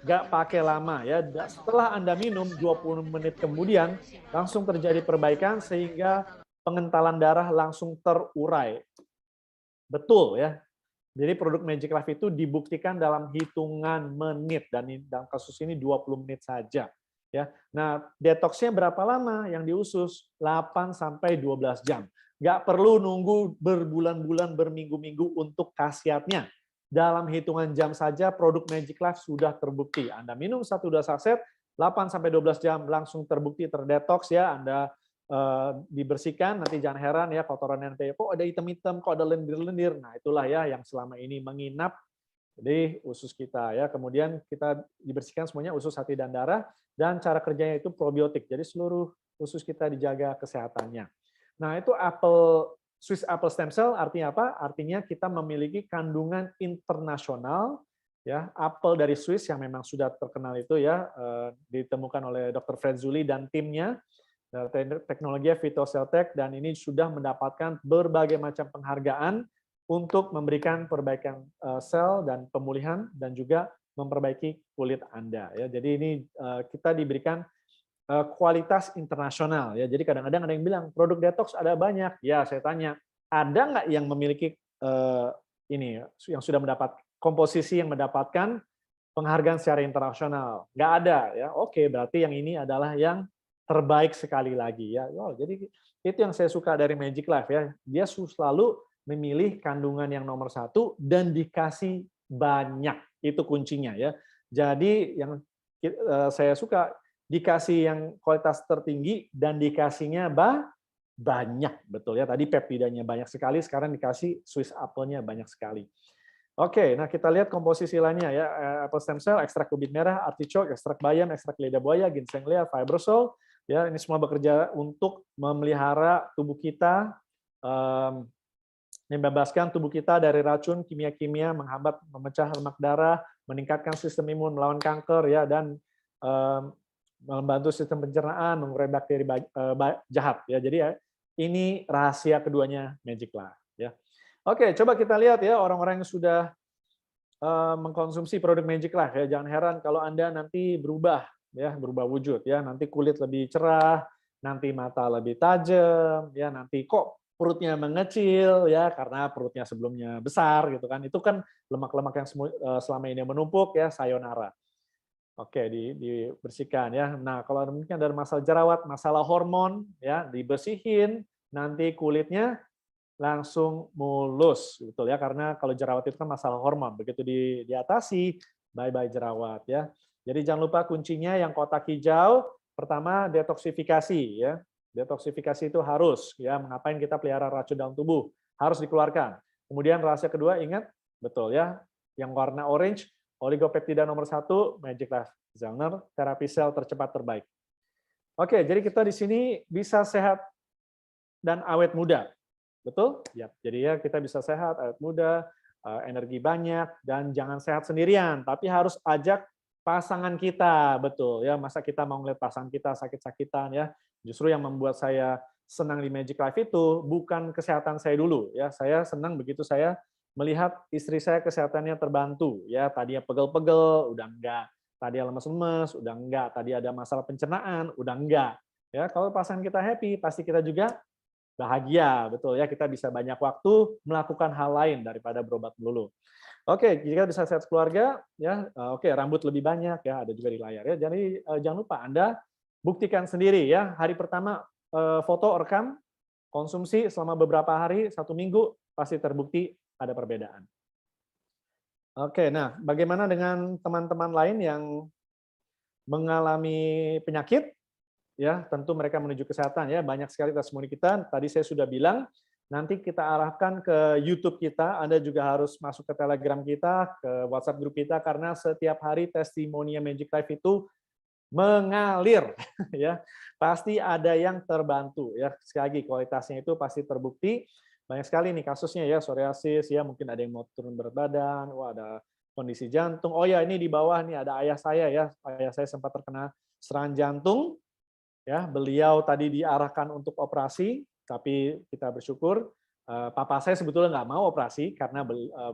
Nggak pakai lama ya. Setelah Anda minum 20 menit kemudian langsung terjadi perbaikan sehingga pengentalan darah langsung terurai. Betul ya. Jadi produk Magic Life itu dibuktikan dalam hitungan menit dan dalam kasus ini 20 menit saja. Ya. Nah, detoksnya berapa lama yang diusus? 8 sampai 12 jam. Nggak perlu nunggu berbulan-bulan, berminggu-minggu untuk khasiatnya. Dalam hitungan jam saja produk Magic Life sudah terbukti. Anda minum 1-2 saset, 8 sampai 12 jam langsung terbukti terdetoks ya. Anda dibersihkan, nanti jangan heran ya kotoran yang kok ada hitam-hitam, kok ada lendir-lendir. Nah, itulah ya yang selama ini menginap di usus kita ya. Kemudian kita dibersihkan semuanya usus, hati, dan darah, dan cara kerjanya itu probiotik. Jadi seluruh usus kita dijaga kesehatannya. Nah, itu Swiss Apple Stem Cell artinya apa? Artinya kita memiliki kandungan internasional ya, apel dari Swiss yang memang sudah terkenal itu ya, ditemukan oleh Dr. Fred Zuli dan timnya, teknologi Phytocelltech, dan ini sudah mendapatkan berbagai macam penghargaan untuk memberikan perbaikan sel dan pemulihan dan juga memperbaiki kulit Anda ya. Jadi ini kita diberikan kualitas internasional ya. Jadi kadang-kadang ada yang bilang produk detox ada banyak. Ya, saya tanya, ada nggak yang memiliki ini yang sudah mendapat komposisi yang mendapatkan penghargaan secara internasional? Nggak ada ya. Oke, berarti yang ini adalah yang terbaik sekali lagi ya. Oh, jadi itu yang saya suka dari Magic Life ya. Dia selalu memilih kandungan yang nomor 1 dan dikasih banyak. Itu kuncinya ya. Jadi yang saya suka dikasih yang kualitas tertinggi dan dikasihnya banyak, betul ya. Tadi peptidanya banyak sekali, sekarang dikasih Swiss apple-nya banyak sekali. Oke, nah kita lihat komposisi lainnya ya. Apple stem cell, ekstrak kubit merah, artichoke, ekstrak bayam, ekstrak lidah buaya, ginseng lea, fibrosol. Ya, ini semua bekerja untuk memelihara tubuh kita, membebaskan tubuh kita dari racun kimia-kimia, menghambat memecah lemak darah, meningkatkan sistem imun, melawan kanker ya, dan membantu sistem pencernaan, mengurai bakteri jahat ya. Jadi ya, ini rahasia keduanya Magic Life ya. Oke, coba kita lihat ya orang-orang yang sudah mengkonsumsi produk Magic Life ya. Jangan heran kalau Anda nanti berubah ya, berubah wujud ya. Nanti kulit lebih cerah, nanti mata lebih tajam ya, nanti kok perutnya mengecil ya karena perutnya sebelumnya besar gitu kan. Itu kan lemak-lemak yang selama ini menumpuk ya, sayonara. Oke, dibersihkan ya. Nah, kalau mungkin ada masalah jerawat, masalah hormon ya, dibersihin, nanti kulitnya langsung mulus, betul ya, karena kalau jerawat itu kan masalah hormon, begitu diatasi, bye-bye jerawat ya. Jadi jangan lupa kuncinya yang kotak hijau, pertama detoksifikasi ya. Detoksifikasi itu harus ya, ngapain kita pelihara racun dalam tubuh, harus dikeluarkan. Kemudian rahasia kedua, ingat, betul ya, yang warna orange, oligopeptida nomor 1, Magic Life Zellner, terapi sel tercepat terbaik. Oke, jadi kita di sini bisa sehat dan awet muda. Betul? Ya. Jadi ya kita bisa sehat, awet muda, energi banyak, dan jangan sehat sendirian, tapi harus ajak pasangan kita, betul ya. Masa kita mau ngeliat pasangan kita sakit-sakitan ya. Justru yang membuat saya senang di Magic Life itu bukan kesehatan saya dulu ya. Saya senang begitu saya melihat istri saya kesehatannya terbantu ya. Tadinya pegel-pegel, udah enggak. Tadi lemes-lemes, udah enggak. Tadi ada masalah pencernaan, udah enggak. Ya, kalau pasangan kita happy, pasti kita juga bahagia, betul ya. Kita bisa banyak waktu melakukan hal lain daripada berobat melulu. Oke, jika bisa sehat keluarga, ya, oke, rambut lebih banyak ya, ada juga di layar ya. Jadi jangan lupa Anda buktikan sendiri ya. Hari pertama foto rekam, konsumsi selama beberapa hari, 1 minggu pasti terbukti ada perbedaan. Oke, nah bagaimana dengan teman-teman lain yang mengalami penyakit? Ya, tentu mereka menuju kesehatan ya. Banyak sekali testimoni kita. Tadi saya sudah bilang, nanti kita arahkan ke YouTube kita. Anda juga harus masuk ke Telegram kita, ke WhatsApp grup kita, karena setiap hari testimoni Magic Life itu mengalir ya. Pasti ada yang terbantu ya. Sekali lagi kualitasnya itu pasti terbukti. Banyak sekali nih kasusnya ya, psoriasis ya, mungkin ada yang mau turun berat badan, wah ada kondisi jantung. Oh ya, ini di bawah nih ada ayah saya ya. Ayah saya sempat terkena serangan jantung. Ya, beliau tadi diarahkan untuk operasi, tapi kita bersyukur papa saya sebetulnya nggak mau operasi karena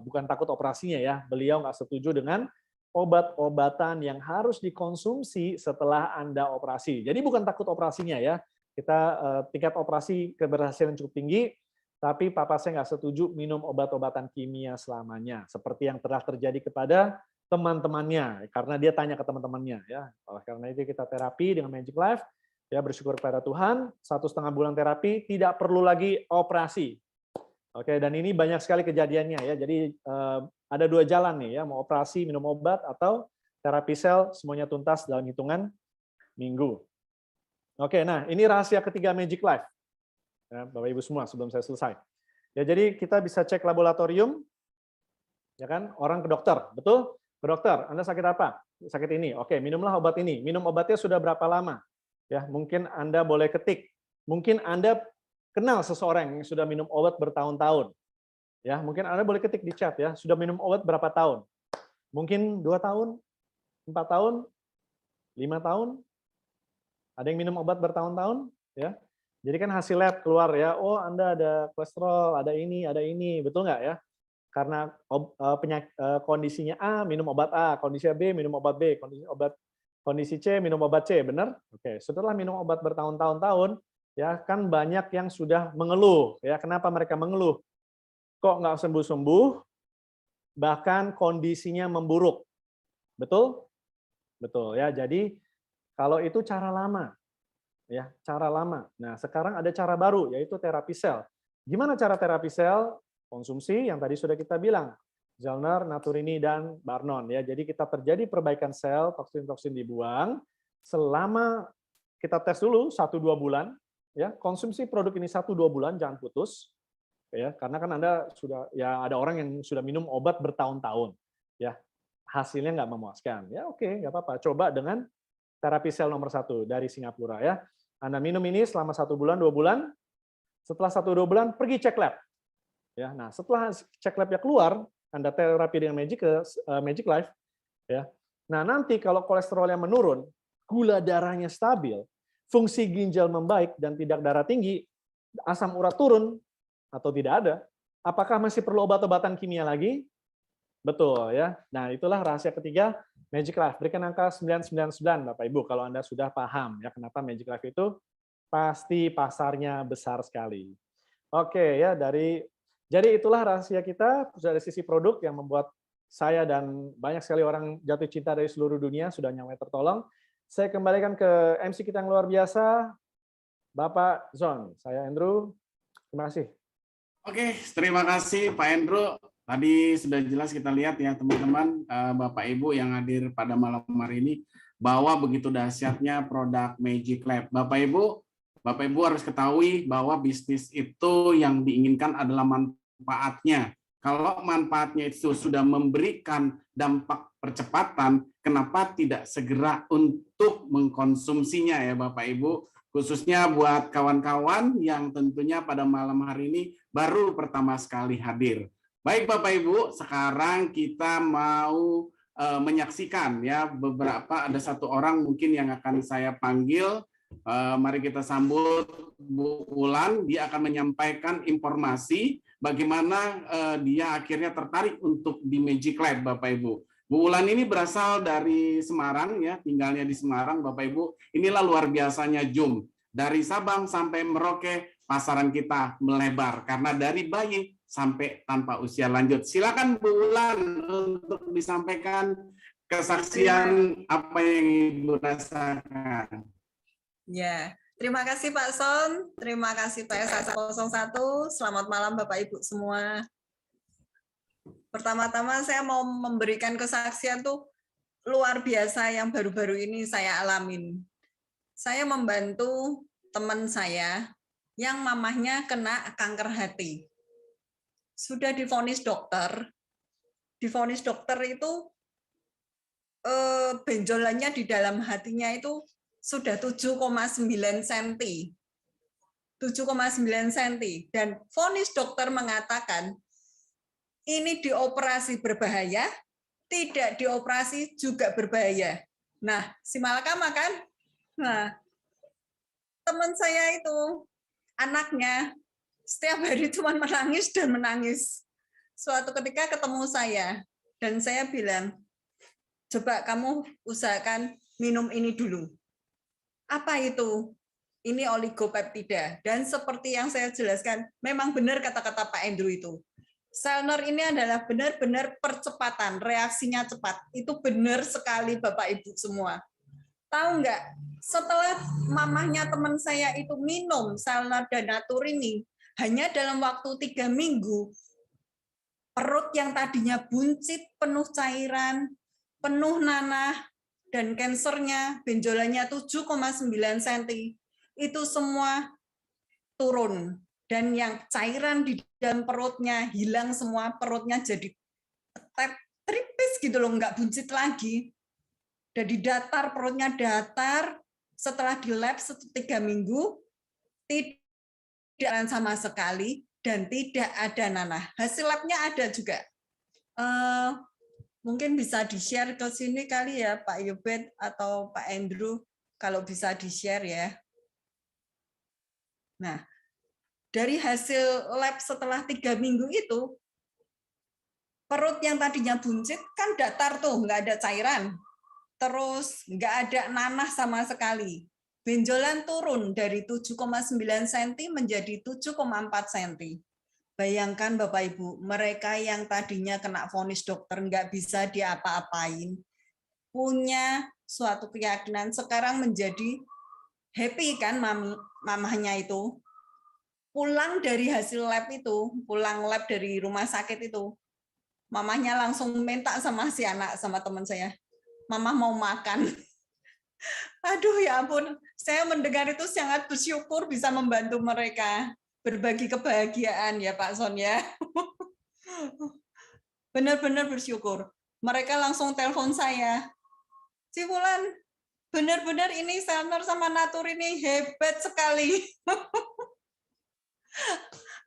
bukan takut operasinya ya, beliau nggak setuju dengan obat-obatan yang harus dikonsumsi setelah Anda operasi. Jadi bukan takut operasinya ya, kita tingkat operasi keberhasilan cukup tinggi, tapi papa saya nggak setuju minum obat-obatan kimia selamanya, seperti yang telah terjadi kepada teman-temannya, karena dia tanya ke teman-temannya ya. Oleh karena itu kita terapi dengan Magic Life. Ya, bersyukur kepada Tuhan, 1,5 bulan terapi, tidak perlu lagi operasi. Oke, dan ini banyak sekali kejadiannya ya. Jadi ada 2 jalan nih ya, mau operasi, minum obat, atau terapi sel semuanya tuntas dalam hitungan minggu. Oke, nah ini rahasia ketiga Magic Life. Ya, Bapak Ibu semua, sebelum saya selesai. Ya, jadi kita bisa cek laboratorium, ya kan? Orang ke dokter, betul? Ke dokter, Anda sakit apa? Sakit ini. Oke, minumlah obat ini. Minum obatnya sudah berapa lama? Ya, mungkin Anda boleh ketik. Mungkin Anda kenal seseorang yang sudah minum obat bertahun-tahun. Ya, mungkin Anda boleh ketik di chat ya, sudah minum obat berapa tahun? Mungkin 2 tahun, 4 tahun, 5 tahun. Ada yang minum obat bertahun-tahun, ya. Jadi kan hasil lab keluar ya, oh Anda ada kolesterol, ada ini, betul nggak ya? Karena kondisinya A, minum obat A, kondisi B, minum obat B, kondisi C, minum obat C, benar? Oke, setelah minum obat bertahun-tahun, ya kan banyak yang sudah mengeluh. Ya, kenapa mereka mengeluh? Kok nggak sembuh-sembuh, bahkan kondisinya memburuk. Betul? Betul ya. Jadi kalau itu cara lama, ya cara lama. Nah sekarang ada cara baru, yaitu terapi sel. Gimana cara terapi sel? Konsumsi yang tadi sudah kita bilang. Zellner, Naturini, dan Barnon. Ya, jadi kita terjadi perbaikan sel, toksin-toksin dibuang. Selama kita tes dulu 1-2 bulan, ya konsumsi produk ini 1-2 bulan, jangan putus, ya karena kan Anda sudah ya ada orang yang sudah minum obat bertahun-tahun, ya hasilnya nggak memuaskan, ya oke nggak apa-apa, coba dengan terapi sel nomor 1 dari Singapura ya. Anda minum ini selama 1 bulan, 2 bulan, setelah 1-2 bulan pergi cek lab, ya. Nah setelah cek labnya keluar, Anda terapi dengan Magic Life, ya. Nah nanti kalau kolesterolnya menurun, gula darahnya stabil, fungsi ginjal membaik dan tidak darah tinggi, asam urat turun atau tidak ada, apakah masih perlu obat-obatan kimia lagi? Betul ya. Nah, itulah rahasia ketiga Magic Life. Berikan angka 999 Bapak Ibu kalau Anda sudah paham ya kenapa Magic Life itu pasti pasarnya besar sekali. Oke ya, jadi itulah rahasia kita dari sisi produk yang membuat saya dan banyak sekali orang jatuh cinta dari seluruh dunia sudah nyampe tertolong. Saya kembalikan ke MC kita yang luar biasa, Bapak Zon. Saya Andrew. Terima kasih.
Oke, terima kasih Pak Andrew. Tadi sudah jelas kita lihat ya teman-teman, Bapak Ibu yang hadir pada malam hari ini, bahwa begitu dahsyatnya produk Magic Lab. Bapak Ibu harus ketahui bahwa bisnis itu yang diinginkan adalah manfaatnya. Kalau manfaatnya itu sudah memberikan dampak percepatan, kenapa tidak segera untuk mengkonsumsinya ya Bapak Ibu? Khususnya buat kawan-kawan yang tentunya pada malam hari ini baru pertama sekali hadir. Baik Bapak Ibu, sekarang kita mau menyaksikan ya ada satu orang mungkin yang akan saya panggil. Mari kita sambut Bu Ulan. Dia akan menyampaikan informasi bagaimana dia akhirnya tertarik untuk di Magic Lab Bapak Ibu. Bu Ulan ini berasal dari Semarang ya, tinggalnya di Semarang Bapak Ibu. Inilah luar biasanya Zoom. Dari Sabang sampai Merauke pasaran kita melebar karena dari bayi sampai tanpa usia lanjut. Silakan Bu Ulan untuk disampaikan kesaksian apa yang Ibu rasakan.
Ya, terima kasih Pak Son, terima kasih Pak SA01. Selamat malam Bapak Ibu semua. Pertama-tama saya mau memberikan kesaksian tuh luar biasa yang baru-baru ini saya alamin. Saya membantu teman saya yang mamahnya kena kanker hati. Sudah divonis dokter. Divonis dokter itu benjolannya di dalam hatinya itu sudah 7,9 cm. 7,9 cm. Dan vonis dokter mengatakan ini dioperasi berbahaya, tidak dioperasi juga berbahaya. Nah, si malakama kan? Nah, teman saya itu, anaknya, setiap hari cuma menangis dan menangis. Suatu ketika ketemu saya, dan saya bilang, coba kamu usahakan minum ini dulu. Apa itu? Ini oligopeptida. Dan seperti yang saya jelaskan, memang benar kata-kata Pak Andrew itu. Selner ini adalah benar-benar percepatan, reaksinya cepat. Itu benar sekali Bapak Ibu semua. Tahu nggak, setelah mamahnya teman saya itu minum Selner dan Natur ini, hanya dalam waktu 3 minggu, perut yang tadinya buncit, penuh cairan, penuh nanah, dan kansernya, benjolannya 7,9 cm, itu semua turun. Dan yang cairan di dalam perutnya hilang semua, perutnya jadi tripis gitu loh, nggak buncit lagi. Jadi datar, perutnya datar, setelah di lab 3 minggu, tidak sama sekali, dan tidak ada nanah. Hasil labnya ada juga. Mungkin bisa di-share ke sini kali ya, Pak Yobet atau Pak Andrew, kalau bisa di-share ya. Nah, dari hasil lab setelah 3 minggu itu, perut yang tadinya buncit kan datar tuh, nggak ada cairan. Terus nggak ada nanah sama sekali. Benjolan turun dari 7,9 cm menjadi 7,4 cm. Bayangkan Bapak Ibu, mereka yang tadinya kena vonis dokter nggak bisa diapa-apain, punya suatu keyakinan, sekarang menjadi happy kan mamahnya itu. Pulang dari hasil lab itu, pulang lab dari rumah sakit itu, mamahnya langsung minta sama si anak, sama teman saya, Mama mau makan. Aduh ya ampun, saya mendengar itu sangat bersyukur bisa membantu mereka berbagi kebahagiaan ya Pak Son ya. Benar-benar bersyukur. Mereka langsung telepon saya, Cipulan, benar-benar ini Selner sama Natur ini hebat sekali.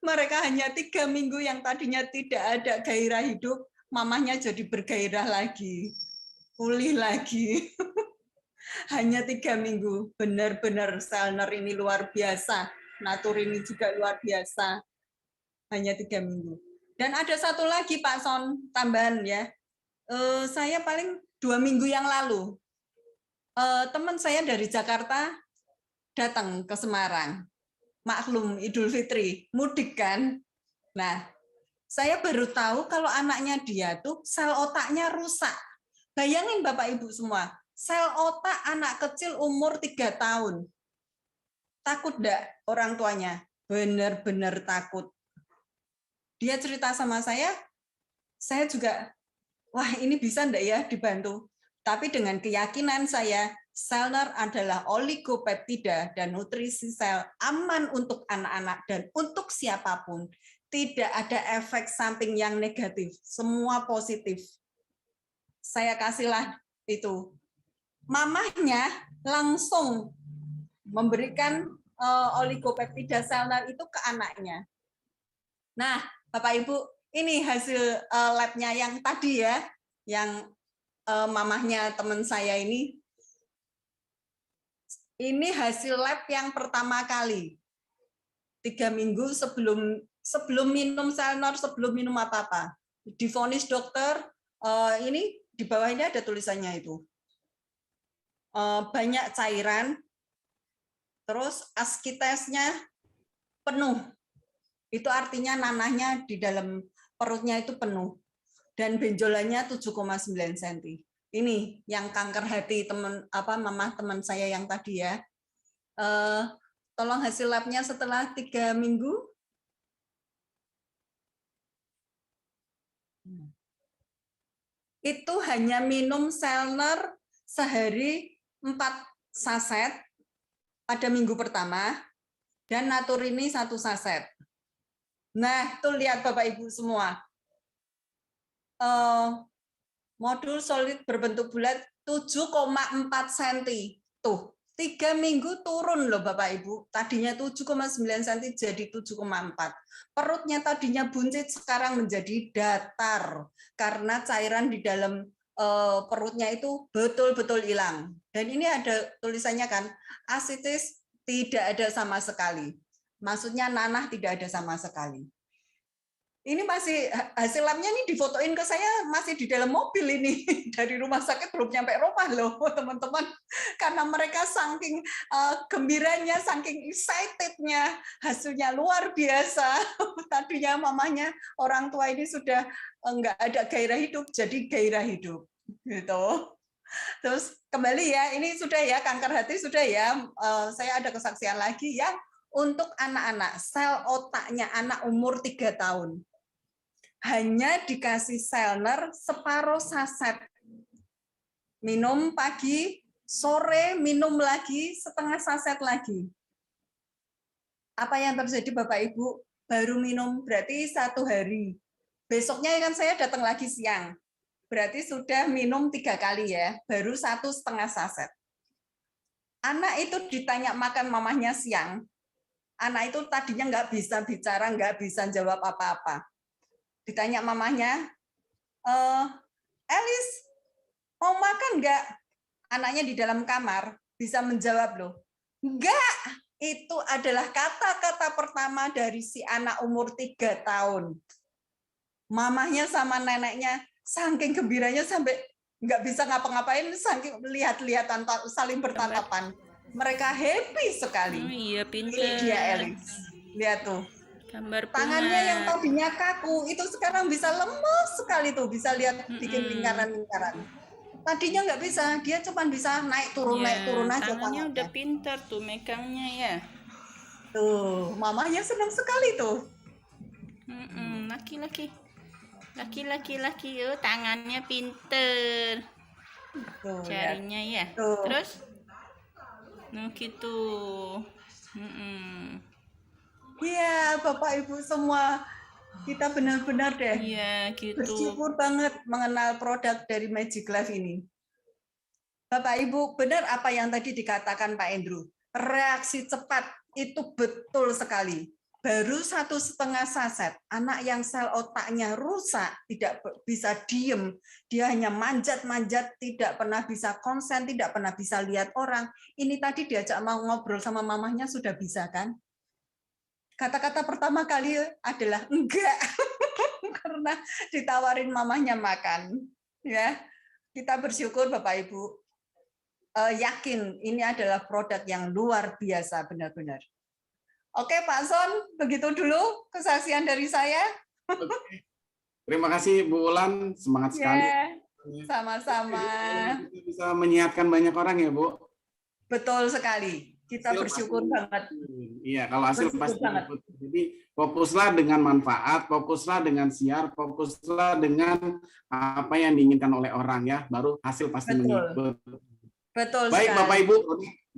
Mereka hanya 3 minggu yang tadinya tidak ada gairah hidup, mamahnya jadi bergairah lagi, pulih lagi. Hanya 3 minggu, benar-benar Selner ini luar biasa, Natur ini juga luar biasa. Hanya 3 minggu. Dan ada satu lagi Pak Son, tambahan ya. Saya paling 2 minggu yang lalu, teman saya dari Jakarta datang ke Semarang. Maklum Idul Fitri, mudik kan. Nah, saya baru tahu kalau anaknya dia tuh sel otaknya rusak. Bayangin Bapak Ibu semua, sel otak anak kecil umur 3 tahun. Takut enggak orang tuanya? Benar-benar takut. Dia cerita sama saya juga, wah ini bisa enggak ya dibantu? Tapi dengan keyakinan saya, Selner adalah oligopeptida dan nutrisi sel aman untuk anak-anak dan untuk siapapun. Tidak ada efek samping yang negatif, semua positif. Saya kasihlah itu. Mamahnya langsung memberikan oligopeptida Selner itu ke anaknya. Nah, Bapak Ibu, ini hasil labnya yang tadi ya, yang mamahnya teman saya ini. Ini hasil lab yang pertama kali. 3 minggu sebelum minum Selner, sebelum minum apa-apa. Divonis dokter, ini di bawah ini ada tulisannya itu. Banyak cairan, terus askitesnya penuh. Itu artinya nanahnya di dalam perutnya itu penuh. Dan benjolannya 7,9 cm. Ini yang kanker hati mamah teman saya yang tadi ya. Tolong hasil labnya setelah 3 minggu. Itu hanya minum Selner sehari 4 saset pada minggu pertama dan Naturini 1 saset. Nah, tuh lihat Bapak Ibu semua. Modul solid berbentuk bulat 7,4 cm. Tuh, 3 minggu turun loh Bapak Ibu. Tadinya 7,9 cm jadi 7,4. Perutnya tadinya buncit sekarang menjadi datar karena cairan di dalam perutnya itu betul-betul hilang. Dan ini ada tulisannya kan, asitis tidak ada sama sekali. Maksudnya nanah tidak ada sama sekali. Ini masih hasil labnya nih difotoin ke saya masih di dalam mobil ini dari rumah sakit belum nyampe rumah loh teman-teman, karena mereka saking gembiranya, saking excitednya, hasilnya luar biasa. Tadinya mamanya orang tua ini sudah enggak ada gairah hidup jadi gairah hidup gitu. Terus kembali ya, ini sudah ya kanker hati sudah ya, saya ada kesaksian lagi ya untuk anak-anak, sel otaknya anak umur 3 tahun. Hanya dikasih Selner separuh saset. Minum pagi, sore minum lagi setengah saset lagi. Apa yang terjadi Bapak Ibu? Baru minum berarti 1 hari. Besoknya kan saya datang lagi siang. Berarti sudah minum 3 kali ya, baru 1,5 saset. Anak itu ditanya makan mamahnya siang. Anak itu tadinya nggak bisa bicara, nggak bisa jawab apa-apa. Ditanya mamahnya, Elis, mau makan nggak? Anaknya di dalam kamar bisa menjawab loh, enggak. Itu adalah kata-kata pertama dari si anak umur 3 tahun. Mamahnya sama neneknya saking gembiranya sampai nggak bisa ngapa-ngapain, saking lihat-lihatan saling bertatapan. Mereka happy sekali.
Oh iya, pintar.
Ini dia Elis. Lihat tuh.
Gambar
Tangannya yang
bunga.
tadinya kaku itu sekarang bisa lemes sekali tuh, bisa lihat bikin lingkaran-lingkaran. Tadinya nggak bisa, dia cuma bisa naik turun aja
Tangannya udah pintar tuh megangnya ya.
Tuh, mamanya senang sekali tuh.
Laki-laki, tangannya pintar.
Tuh,
Jarinya ya.
Tuh.
Terus? Nah, gitu. Mm-mm.
Iya, Bapak Ibu semua, kita benar-benar deh
Iya, gitu.
bersyukur banget mengenal produk dari Magic Life ini. Bapak Ibu, benar apa yang tadi dikatakan Pak Andrew. Reaksi cepat itu betul sekali. Baru 1,5 saset, anak yang sel otaknya rusak, tidak bisa diem, dia hanya manjat-manjat, tidak pernah bisa konsen, tidak pernah bisa lihat orang. Ini tadi diajak mau ngobrol sama mamahnya sudah bisa kan? Kata-kata pertama kali adalah enggak, karena ditawarin mamahnya makan. Ya, kita bersyukur Bapak Ibu, yakin ini adalah produk yang luar biasa benar-benar. Oke Pak Son, begitu dulu kesaksian dari saya.
Terima kasih Bu Ulan, semangat sekali.
Sama-sama.
Kita bisa menyehatkan banyak orang ya Bu.
Betul sekali. Kita bersyukur banget.
Iya, kalau hasil
Bersyukur
pasti
banget.
ikut. Jadi fokuslah dengan manfaat, fokuslah dengan siar, fokuslah dengan apa yang diinginkan oleh orang ya, baru hasil pasti mengikut.
Betul
Baik
sekali.
Bapak Ibu,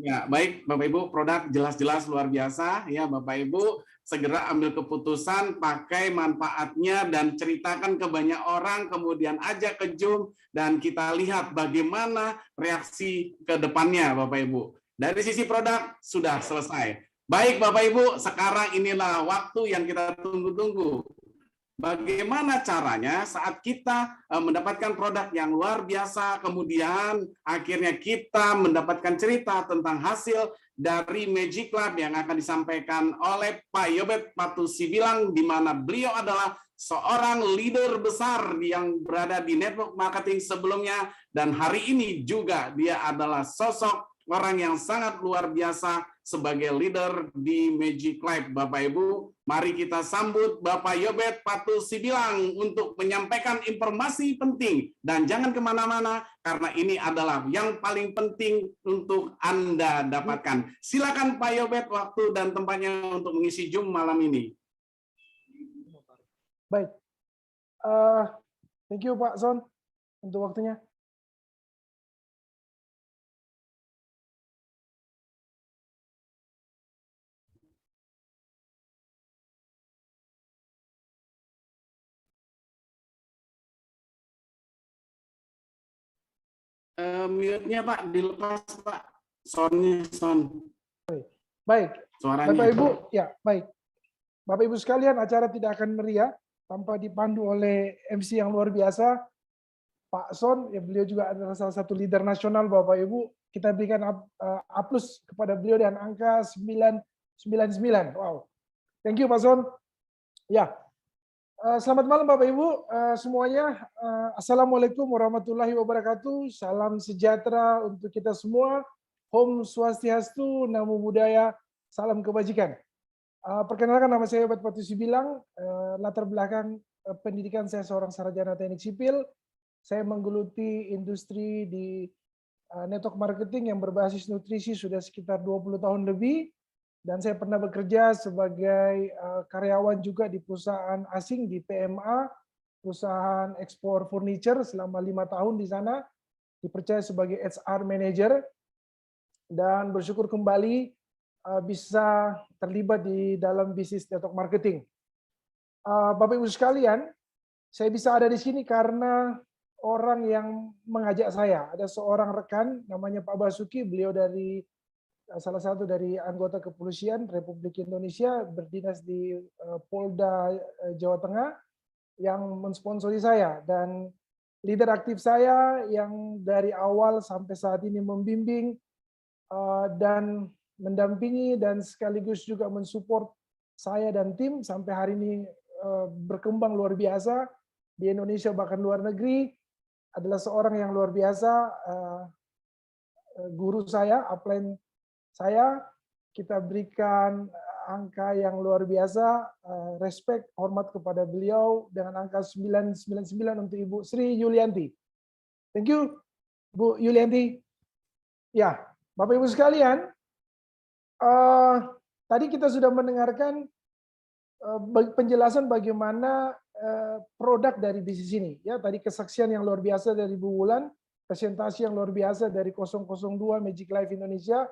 ya baik Bapak Ibu, produk jelas-jelas luar biasa ya Bapak Ibu, segera ambil keputusan, pakai manfaatnya dan ceritakan ke banyak orang, kemudian ajak ke Zoom dan kita lihat bagaimana reaksi ke depannya Bapak Ibu. Dari sisi produk sudah selesai. Baik Bapak Ibu, sekarang inilah waktu yang kita tunggu-tunggu. Bagaimana caranya saat kita mendapatkan produk yang luar biasa, kemudian akhirnya kita mendapatkan cerita tentang hasil dari Magic Lab yang akan disampaikan oleh Pak Yobet Patu Sibilang, di mana beliau adalah seorang leader besar yang berada di network marketing sebelumnya, dan hari ini juga dia adalah sosok orang yang sangat luar biasa sebagai leader di Magic Life. Bapak Ibu, mari kita sambut Bapak Yobet Patu Sibilang untuk menyampaikan informasi penting. Dan jangan kemana-mana, karena ini adalah yang paling penting untuk Anda dapatkan. Silakan Pak Yobet, waktu dan tempatnya untuk mengisi Zoom malam ini.
Baik, thank you Pak Son untuk waktunya.
Mute-nya Pak, dilepas Pak. Sound-nya, sound.
Baik,
Suaranya.
Bapak Ibu, ya baik. Bapak Ibu sekalian, acara tidak akan meriah tanpa dipandu oleh MC yang luar biasa, Pak Son. Ya, beliau juga adalah salah satu leader nasional Bapak Ibu. Kita berikan A+ kepada beliau dengan angka 999. Wow, thank you Pak Son. Ya, selamat malam Bapak Ibu semuanya. Assalamualaikum warahmatullahi wabarakatuh. Salam sejahtera untuk kita semua. Om Swastiastu, Namo Buddhaya, salam kebajikan. Perkenalkan, nama saya Yobet Patu Sibilang. Latar belakang pendidikan saya seorang sarjana teknik sipil. Saya menggeluti industri di network marketing yang berbasis nutrisi sudah sekitar 20 tahun lebih. Dan saya pernah bekerja sebagai karyawan juga di perusahaan asing di PMA, perusahaan ekspor furniture selama 5 tahun di sana, dipercaya sebagai HR manager, dan bersyukur kembali bisa terlibat di dalam bisnis network marketing. Bapak Ibu sekalian, saya bisa ada di sini karena orang yang mengajak saya. Ada seorang rekan namanya Pak Basuki, beliau dari salah satu dari anggota kepolisian Republik Indonesia, berdinas di Polda Jawa Tengah, yang mensponsori saya, dan leader aktif saya yang dari awal sampai saat ini membimbing dan mendampingi dan sekaligus juga mensupport saya dan tim sampai hari ini berkembang luar biasa di Indonesia bahkan luar negeri, adalah seorang yang luar biasa, guru saya, upline saya. Kita berikan angka yang luar biasa, respect, hormat kepada beliau dengan angka 999 untuk Ibu Sri Yulianti. Thank you, Bu Yulianti. Ya, Bapak Ibu sekalian, tadi kita sudah mendengarkan penjelasan bagaimana produk dari bisnis ini. Ya, tadi kesaksian yang luar biasa dari Bu Wulan, presentasi yang luar biasa dari 002 Magic Life Indonesia,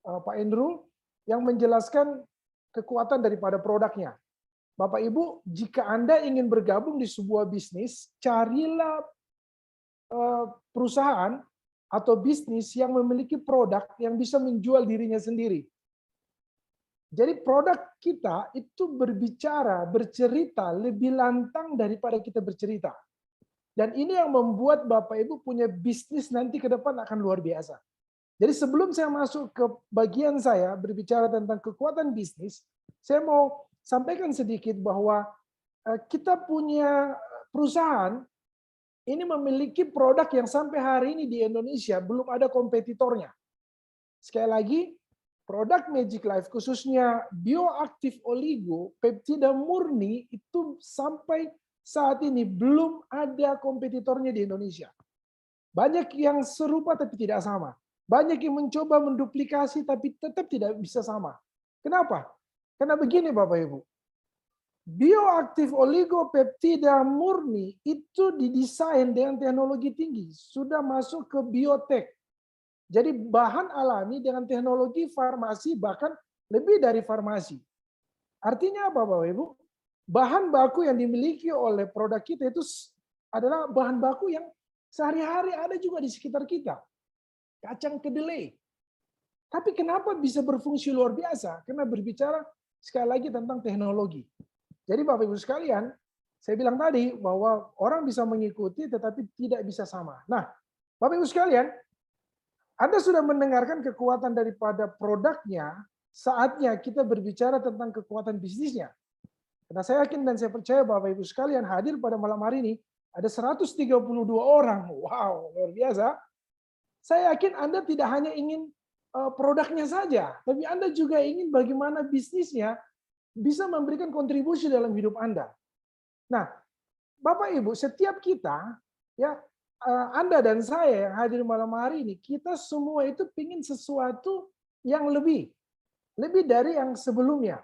Pak Andrew yang menjelaskan kekuatan daripada produknya. Bapak Ibu, jika Anda ingin bergabung di sebuah bisnis, carilah perusahaan atau bisnis yang memiliki produk yang bisa menjual dirinya sendiri. Jadi produk kita itu berbicara, bercerita lebih lantang daripada kita bercerita. Dan ini yang membuat Bapak Ibu punya bisnis nanti ke depan akan luar biasa. Jadi sebelum saya masuk ke bagian saya berbicara tentang kekuatan bisnis, saya mau sampaikan sedikit bahwa kita punya perusahaan ini memiliki produk yang sampai hari ini di Indonesia belum ada kompetitornya. Sekali lagi, produk Magic Life khususnya bioaktif oligo peptida murni itu sampai saat ini belum ada kompetitornya di Indonesia. Banyak yang serupa tapi tidak sama. Banyak yang mencoba menduplikasi tapi tetap tidak bisa sama. Kenapa? Karena begini Bapak Ibu. Bioaktif oligopeptida murni itu didesain dengan teknologi tinggi, sudah masuk ke biotek. Jadi bahan alami dengan teknologi farmasi bahkan lebih dari farmasi. Artinya apa Bapak Ibu? Bahan baku yang dimiliki oleh produk kita itu adalah bahan baku yang sehari-hari ada juga di sekitar kita. Kacang kedelai. Tapi kenapa bisa berfungsi luar biasa? Karena berbicara sekali lagi tentang teknologi. Jadi Bapak Ibu sekalian, saya bilang tadi bahwa orang bisa mengikuti tetapi tidak bisa sama. Nah, Bapak Ibu sekalian, Anda sudah mendengarkan kekuatan daripada produknya, saatnya kita berbicara tentang kekuatan bisnisnya. Karena saya yakin dan saya percaya Bapak Ibu sekalian hadir pada malam hari ini, ada 132 orang. Wow, luar biasa. Saya yakin Anda tidak hanya ingin produknya saja, tapi Anda juga ingin bagaimana bisnisnya bisa memberikan kontribusi dalam hidup Anda. Nah, Bapak Ibu, setiap kita, ya Anda dan saya yang hadir malam hari ini, kita semua itu ingin sesuatu yang lebih dari yang sebelumnya.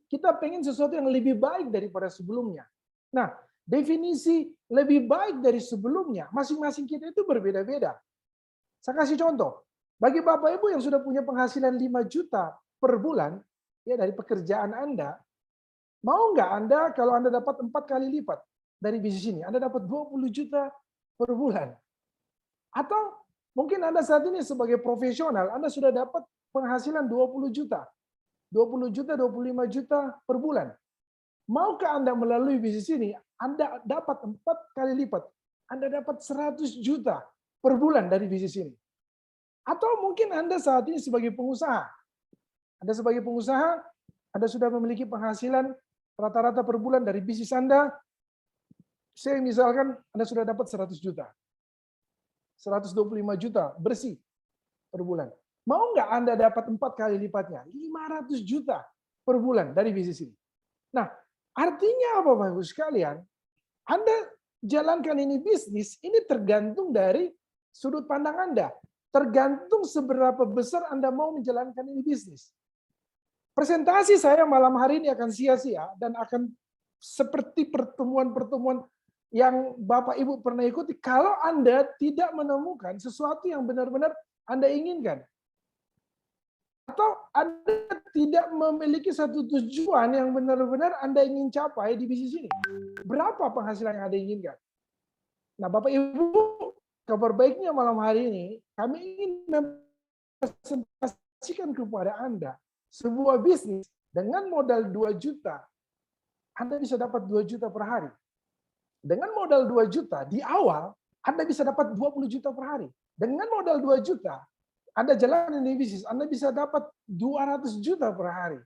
Kita pengen sesuatu yang lebih baik daripada sebelumnya. Nah, definisi lebih baik dari sebelumnya, masing-masing kita itu berbeda-beda. Saya kasih contoh. Bagi Bapak Ibu yang sudah punya penghasilan 5 juta per bulan, ya dari pekerjaan Anda, mau nggak Anda kalau Anda dapat 4 kali lipat dari bisnis ini, Anda dapat 20 juta per bulan. Atau mungkin Anda saat ini sebagai profesional, Anda sudah dapat penghasilan 20 juta, 20 juta, 25 juta per bulan. Maukah Anda melalui bisnis ini, Anda dapat 4 kali lipat, Anda dapat 100 juta per bulan dari bisnis ini. Atau mungkin Anda saat ini sebagai pengusaha, Anda sebagai pengusaha, Anda sudah memiliki penghasilan rata-rata per bulan dari bisnis Anda, saya misalkan Anda sudah dapat 100 juta. 125 juta bersih per bulan. Mau nggak Anda dapat 4 kali lipatnya? 500 juta per bulan dari bisnis ini. Nah, artinya apa Bapak Ibu sekalian? Anda jalankan ini bisnis, ini tergantung dari sudut pandang Anda. Tergantung seberapa besar Anda mau menjalankan ini bisnis. Presentasi saya malam hari ini akan sia-sia dan akan seperti pertemuan-pertemuan yang Bapak Ibu pernah ikuti kalau Anda tidak menemukan sesuatu yang benar-benar Anda inginkan. Atau Anda tidak memiliki satu tujuan yang benar-benar Anda ingin capai di bisnis ini. Berapa penghasilan yang Anda inginkan? Nah, Bapak Ibu, kabar baiknya malam hari ini, kami ingin mempresentasikan kepada Anda sebuah bisnis dengan modal 2 juta, Anda bisa dapat 2 juta per hari. Dengan modal 2 juta di awal, Anda bisa dapat 20 juta per hari. Dengan modal 2 juta, Anda jalan ini bisnis, Anda bisa dapat 200 juta per hari.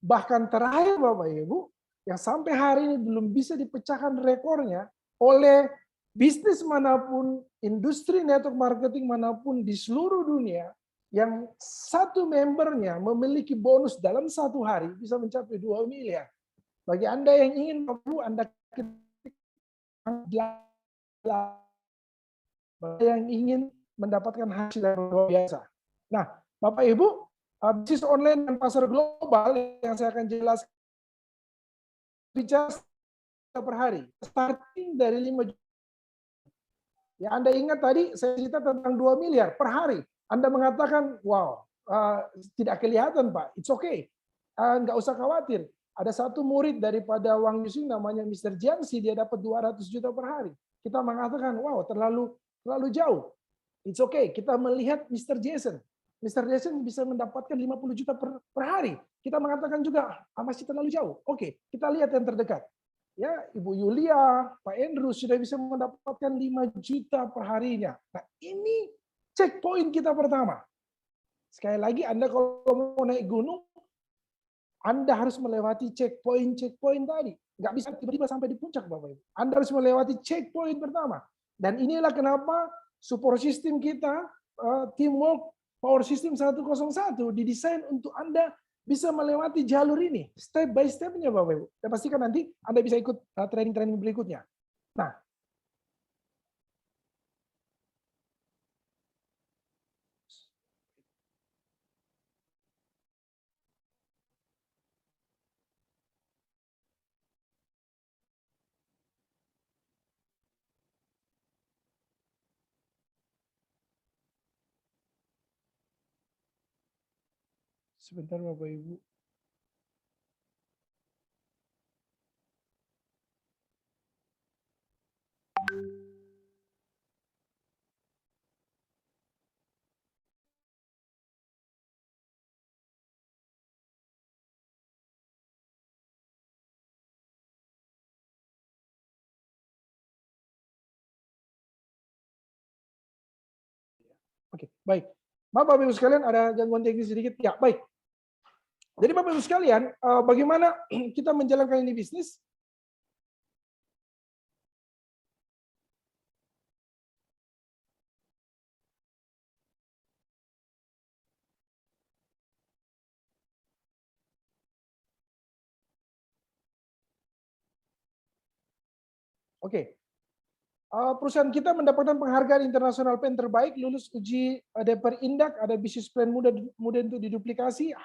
Bahkan terakhir Bapak Ibu, yang sampai hari ini belum bisa dipecahkan rekornya oleh bisnis manapun, industri network marketing manapun di seluruh dunia, yang satu membernya memiliki bonus dalam 1 hari bisa mencapai 2 miliar. Bagi Anda yang ingin tahu, Anda yang ingin mendapatkan hasil yang luar biasa. Nah, Bapak Ibu, bisnis online dan pasar global yang saya akan jelaskan bicara per hari, starting dari 5 juta. Ya, Anda ingat tadi saya cerita tentang 2 miliar per hari. Anda mengatakan, wow, tidak kelihatan, Pak. It's okay. Nggak usah khawatir. Ada satu murid daripada Wang Yusing namanya Mr. Jiangxi, dia dapat 200 juta per hari. Kita mengatakan, wow, terlalu jauh. It's okay. Kita melihat Mr. Jason. Mr. Jason bisa mendapatkan 50 juta per hari. Kita mengatakan juga, masih terlalu jauh. Oke, kita lihat yang terdekat. Ya, Ibu Yulia, Pak Andrew sudah bisa mendapatkan 5 juta per harinya. Nah, ini checkpoint kita pertama. Sekali lagi, Anda kalau mau naik gunung, Anda harus melewati checkpoint tadi. Nggak bisa tiba-tiba sampai di puncak, Bapak Ibu. Anda harus melewati checkpoint pertama. Dan inilah kenapa support system kita, teamwork power system 101 didesain untuk Anda bisa melewati jalur ini. Step by step-nya, Bapak Ibu. Dan pastikan nanti Anda bisa ikut training-training berikutnya. Nah, sebentar Bapak Ibu. Oke, baik. Maaf Bapak Ibu sekalian, ada gangguan teknis sedikit. Ya, baik. Jadi Bapak Ibu sekalian, bagaimana kita menjalankan ini bisnis? Oke. Perusahaan kita mendapatkan penghargaan internasional PEN terbaik, lulus uji DPR Indak, ada bisnis plan mudah untuk diduplikasi,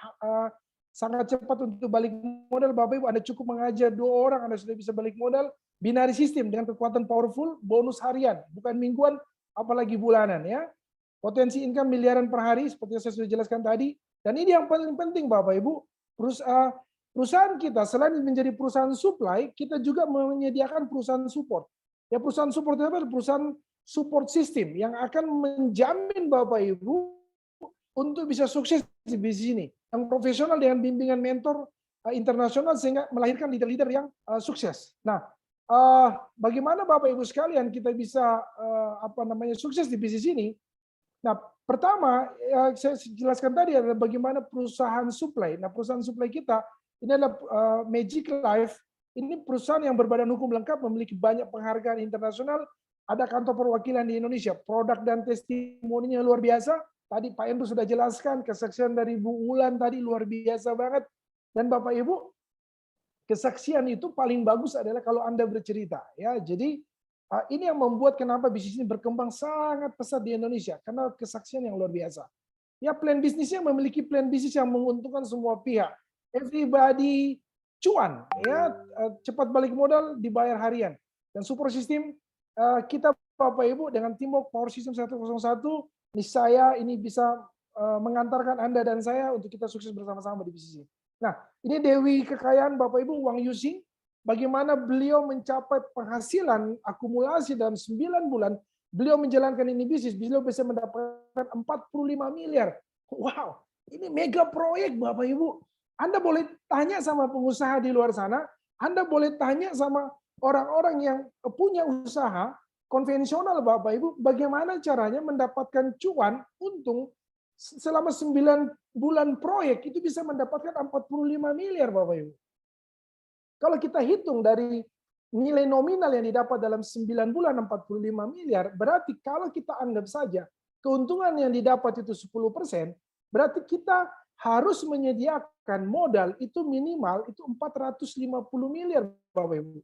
sangat cepat untuk balik modal. Bapak Ibu, Anda cukup mengajar 2 orang, Anda sudah bisa balik modal. Binary sistem dengan kekuatan powerful, bonus harian, bukan mingguan, apalagi bulanan ya. Potensi income miliaran per hari, seperti yang saya sudah jelaskan tadi. Dan ini yang paling penting Bapak Ibu, perusahaan kita selain menjadi perusahaan supply, kita juga menyediakan perusahaan support. Ya, perusahaan support itu adalah perusahaan support system yang akan menjamin Bapak Ibu untuk bisa sukses di bisnis ini. Yang profesional dengan bimbingan mentor internasional sehingga melahirkan leader-leader yang sukses. Nah, bagaimana Bapak Ibu sekalian kita bisa sukses di bisnis ini? Nah, pertama saya jelaskan tadi adalah bagaimana perusahaan supply. Nah, perusahaan supply kita ini adalah Magic Life. Ini perusahaan yang berbadan hukum lengkap, memiliki banyak penghargaan internasional, ada kantor perwakilan di Indonesia, produk dan testimoninya luar biasa. Tadi Pak Andrew sudah jelaskan, kesaksian dari Bu Ulan tadi luar biasa banget. Dan Bapak Ibu, kesaksian itu paling bagus adalah kalau Anda bercerita. Ya, jadi ini yang membuat kenapa bisnis ini berkembang sangat pesat di Indonesia, karena kesaksian yang luar biasa. Ya, plan bisnisnya memiliki plan bisnis yang menguntungkan semua pihak. Everybody cuan, ya, cepat balik modal, dibayar harian. Dan support system kita Bapak Ibu dengan teamwork power system 101, niscaya ini bisa mengantarkan Anda dan saya untuk kita sukses bersama-sama di bisnis ini. Nah, ini Dewi Kekayaan Bapak Ibu, Wang Yusing, bagaimana beliau mencapai penghasilan akumulasi dalam 9 bulan, beliau menjalankan ini bisnis, beliau bisa mendapatkan 45 miliar. Wow, ini mega proyek Bapak Ibu. Anda boleh tanya sama pengusaha di luar sana, Anda boleh tanya sama orang-orang yang punya usaha konvensional Bapak Ibu, bagaimana caranya mendapatkan cuan untung selama 9 bulan proyek itu bisa mendapatkan 45 miliar Bapak Ibu. Kalau kita hitung dari nilai nominal yang didapat dalam 9 bulan 45 miliar, berarti kalau kita anggap saja keuntungan yang didapat itu 10%, berarti kita harus menyediakan modal itu minimal itu 450 miliar Bapak Ibu.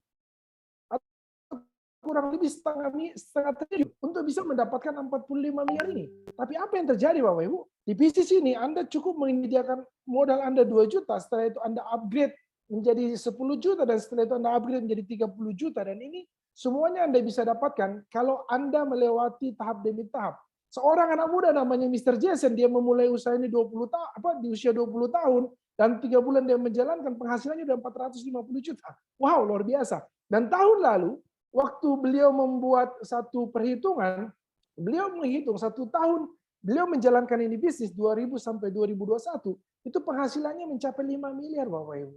Kurang lebih setengah triliun untuk bisa mendapatkan 45 miliar ini. Tapi apa yang terjadi Bapak Ibu? Di bisnis ini Anda cukup menyediakan modal Anda 2 juta, setelah itu Anda upgrade menjadi 10 juta, dan setelah itu Anda upgrade menjadi 30 juta. Dan ini semuanya Anda bisa dapatkan kalau Anda melewati tahap demi tahap. Seorang anak muda namanya Mr. Jason, dia memulai usaha ini 20 tahun, di usia 20 tahun, dan 3 bulan dia menjalankan, penghasilannya udah 450 juta. Wow, luar biasa. Dan tahun lalu, waktu beliau membuat satu perhitungan, beliau menghitung 1 tahun, beliau menjalankan ini bisnis 2000 sampai 2021, itu penghasilannya mencapai 5 miliar, Bapak Ibu.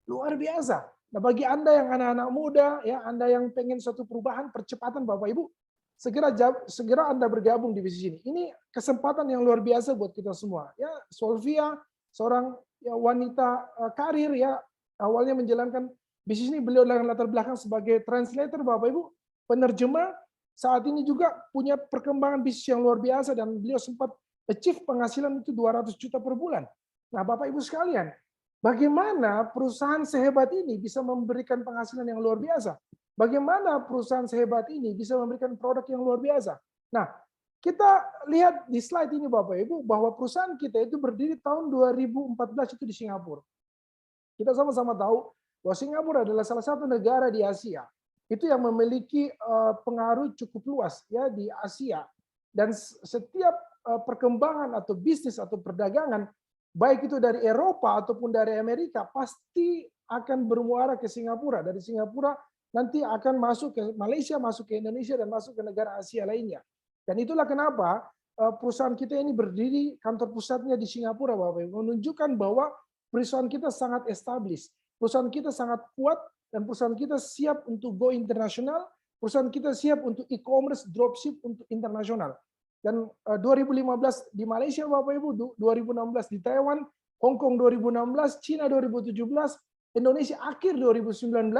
Luar biasa. Nah, bagi Anda yang anak-anak muda, ya, Anda yang pengen suatu perubahan, percepatan, Bapak Ibu, segera Anda bergabung di bisnis ini. Ini kesempatan yang luar biasa buat kita semua. Ya, Solvia, seorang ya, wanita karir, ya, awalnya menjalankan bisnis ini, beliau dengan latar belakang sebagai translator, Bapak Ibu, penerjemah, saat ini juga punya perkembangan bisnis yang luar biasa, dan beliau sempat achieve penghasilan itu 200 juta per bulan. Nah, Bapak Ibu sekalian, bagaimana perusahaan sehebat ini bisa memberikan penghasilan yang luar biasa? Bagaimana perusahaan sehebat ini bisa memberikan produk yang luar biasa? Nah, kita lihat di slide ini Bapak Ibu, bahwa perusahaan kita itu berdiri tahun 2014 itu di Singapura. Kita sama-sama tahu bahwa Singapura adalah salah satu negara di Asia itu yang memiliki pengaruh cukup luas ya di Asia. Dan setiap perkembangan atau bisnis atau perdagangan, baik itu dari Eropa ataupun dari Amerika, pasti akan bermuara ke Singapura. Dari Singapura nanti akan masuk ke Malaysia, masuk ke Indonesia, dan masuk ke negara Asia lainnya. Dan itulah kenapa perusahaan kita ini berdiri, kantor pusatnya di Singapura, Bapak Ibu, menunjukkan bahwa perusahaan kita sangat established, perusahaan kita sangat kuat, dan perusahaan kita siap untuk go internasional, perusahaan kita siap untuk e-commerce, dropship untuk internasional. Dan 2015 di Malaysia, Bapak Ibu, 2016 di Taiwan, Hong Kong 2016, Cina 2017, Indonesia akhir 2019,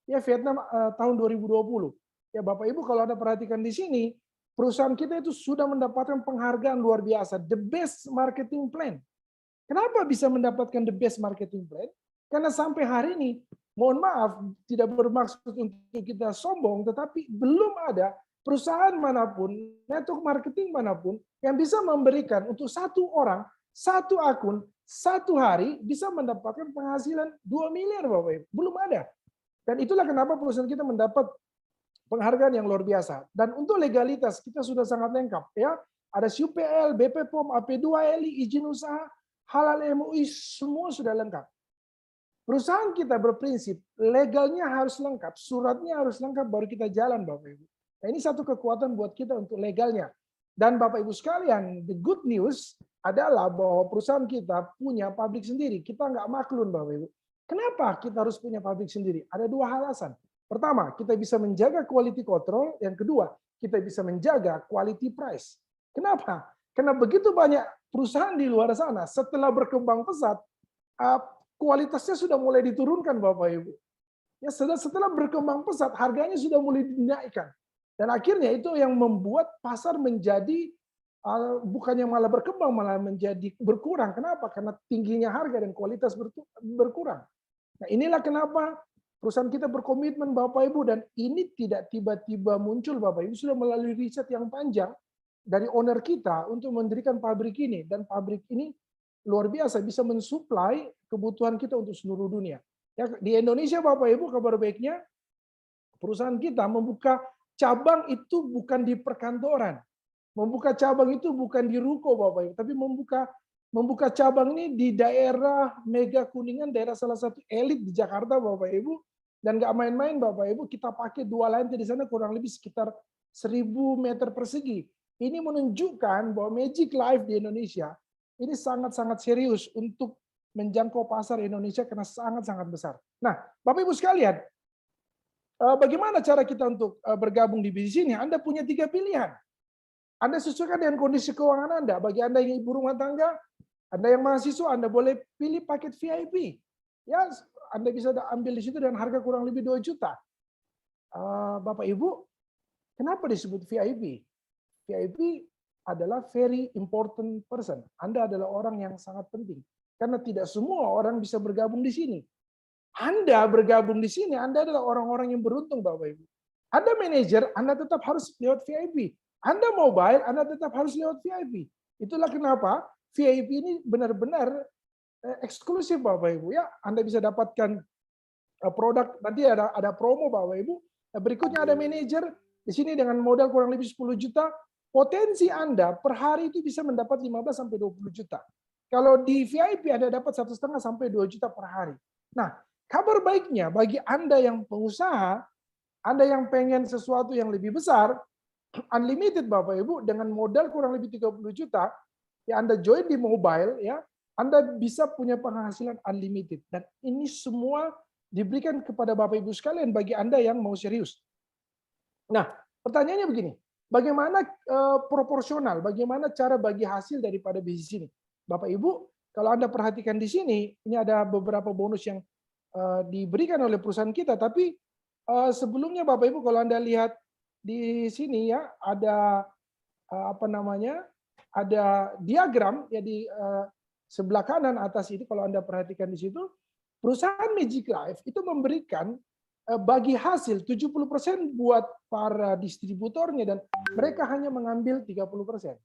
ya Vietnam tahun 2020. Ya Bapak Ibu, kalau Anda perhatikan di sini, perusahaan kita itu sudah mendapatkan penghargaan luar biasa, the best marketing plan. Kenapa bisa mendapatkan the best marketing plan? Karena sampai hari ini, mohon maaf, tidak bermaksud untuk kita sombong, tetapi belum ada perusahaan manapun, network marketing manapun yang bisa memberikan untuk satu orang, satu akun, satu hari bisa mendapatkan penghasilan 2 miliar, Bapak Ibu. Belum ada. Dan itulah kenapa perusahaan kita mendapat penghargaan yang luar biasa. Dan untuk legalitas kita sudah sangat lengkap, ya. Ada SUPL, BP POM, AP2LI, izin usaha, halal MUI, semua sudah lengkap. Perusahaan kita berprinsip legalnya harus lengkap, suratnya harus lengkap, baru kita jalan, Bapak Ibu. Nah, ini satu kekuatan buat kita untuk legalnya. Dan Bapak Ibu sekalian, the good news adalah bahwa perusahaan kita punya pabrik sendiri. Kita nggak maklun, Bapak Ibu. Kenapa kita harus punya pabrik sendiri? Ada 2 alasan. Pertama, kita bisa menjaga quality control. Yang kedua, kita bisa menjaga quality price. Kenapa? Karena begitu banyak perusahaan di luar sana, setelah berkembang pesat, kualitasnya sudah mulai diturunkan, Bapak Ibu. Ya, setelah berkembang pesat, harganya sudah mulai dinaikkan. Dan akhirnya itu yang membuat pasar menjadi bukannya malah berkembang, malah menjadi berkurang. Kenapa? Karena tingginya harga dan kualitas berkurang. Nah, inilah kenapa perusahaan kita berkomitmen, Bapak Ibu, dan ini tidak tiba-tiba muncul, Bapak Ibu, sudah melalui riset yang panjang dari owner kita untuk mendirikan pabrik ini. Dan pabrik ini luar biasa, bisa mensuplai kebutuhan kita untuk seluruh dunia. Ya, di Indonesia, Bapak Ibu, kabar baiknya, perusahaan kita membuka cabang itu bukan di perkantoran. Membuka cabang itu bukan di ruko, Bapak Ibu, tapi membuka cabang ini di daerah Mega Kuningan, daerah salah satu elit di Jakarta, Bapak Ibu. Dan nggak main-main, Bapak Ibu, kita pakai 2 lantai di sana kurang lebih sekitar 1.000 meter persegi. Ini menunjukkan bahwa Magic Life di Indonesia ini sangat-sangat serius untuk menjangkau pasar Indonesia karena sangat-sangat besar. Nah, Bapak Ibu sekalian, bagaimana cara kita untuk bergabung di bisnis ini? Anda punya 3 pilihan. Anda sesuaikan dengan kondisi keuangan Anda. Bagi Anda yang ibu rumah tangga, Anda yang mahasiswa, Anda boleh pilih paket VIP. Ya, Anda bisa ambil di situ dengan harga kurang lebih 2 juta. Bapak Ibu, kenapa disebut VIP? VIP adalah very important person. Anda adalah orang yang sangat penting. Karena tidak semua orang bisa bergabung di sini. Anda bergabung di sini, Anda adalah orang-orang yang beruntung, Bapak Ibu. Anda manajer, Anda tetap harus lewat VIP. Anda mobile, Anda tetap harus lewat VIP. Itulah kenapa VIP ini benar-benar eksklusif, Bapak Ibu. Ya, Anda bisa dapatkan produk, nanti ada promo, Bapak Ibu. Berikutnya ada manajer, di sini dengan modal kurang lebih 10 juta, potensi Anda per hari itu bisa mendapat 15 sampai 20 juta. Kalau di VIP Anda dapat 1,5 sampai 2 juta per hari. Nah, kabar baiknya bagi Anda yang pengusaha, Anda yang pengen sesuatu yang lebih besar, unlimited Bapak Ibu, dengan modal kurang lebih 30 juta, ya Anda join di mobile, ya Anda bisa punya penghasilan unlimited. Dan ini semua diberikan kepada Bapak Ibu sekalian bagi Anda yang mau serius. Nah, pertanyaannya begini, bagaimana proporsional, bagaimana cara bagi hasil daripada bisnis ini? Bapak Ibu, kalau Anda perhatikan di sini, ini ada beberapa bonus yang diberikan oleh perusahaan kita, tapi sebelumnya Bapak Ibu kalau Anda lihat di sini ya ada ada diagram ya di sebelah kanan atas ini kalau Anda perhatikan di situ, perusahaan Magic Life itu memberikan bagi hasil 70% buat para distributornya dan mereka hanya mengambil 30%.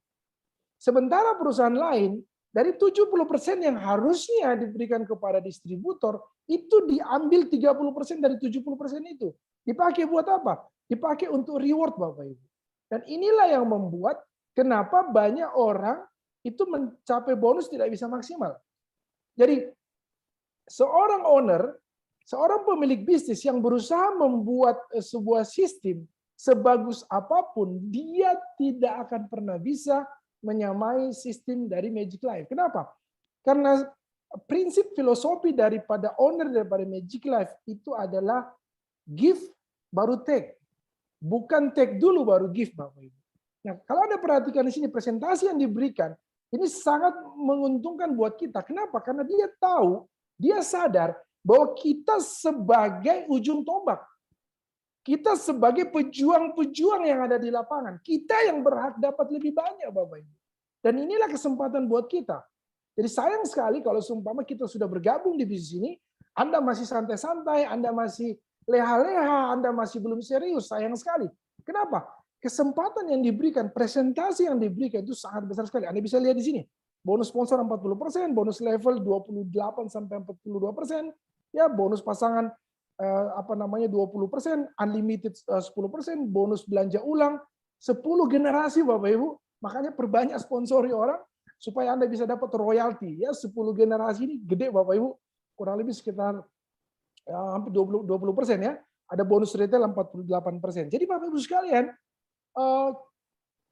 Sementara perusahaan lain dari 70% yang harusnya diberikan kepada distributor itu diambil 30% dari 70% itu. Dipakai buat apa? Dipakai untuk reward Bapak Ibu. Dan inilah yang membuat kenapa banyak orang itu mencapai bonus tidak bisa maksimal. Jadi seorang owner, seorang pemilik bisnis yang berusaha membuat sebuah sistem sebagus apapun, dia tidak akan pernah bisa menyamai sistem dari Magic Life. Kenapa? Karena prinsip filosofi daripada owner daripada Magic Life itu adalah give baru take. Bukan take dulu baru give, Bapak Ibu. Nah, kalau Anda perhatikan di sini presentasi yang diberikan, ini sangat menguntungkan buat kita. Kenapa? Karena dia tahu, dia sadar bahwa kita sebagai ujung tombak. Kita sebagai pejuang-pejuang yang ada di lapangan. Kita yang berhak dapat lebih banyak, Bapak Ibu. Dan inilah kesempatan buat kita. Jadi sayang sekali kalau seumpama kita sudah bergabung di bisnis ini, Anda masih santai-santai, Anda masih leha-leha, Anda masih belum serius, sayang sekali. Kenapa? Kesempatan yang diberikan, presentasi yang diberikan itu sangat besar sekali. Anda bisa lihat di sini. Bonus sponsor 40%, bonus level 28 sampai 42%, ya bonus pasangan 20%, unlimited 10%, bonus belanja ulang 10 generasi Bapak Ibu. Makanya perbanyak sponsori orang supaya Anda bisa dapat royalti ya 10 generasi ini gede Bapak Ibu. Kurang lebih sekitar hampir 20% ya. Ada bonus retail 48%. Jadi Bapak Ibu sekalian,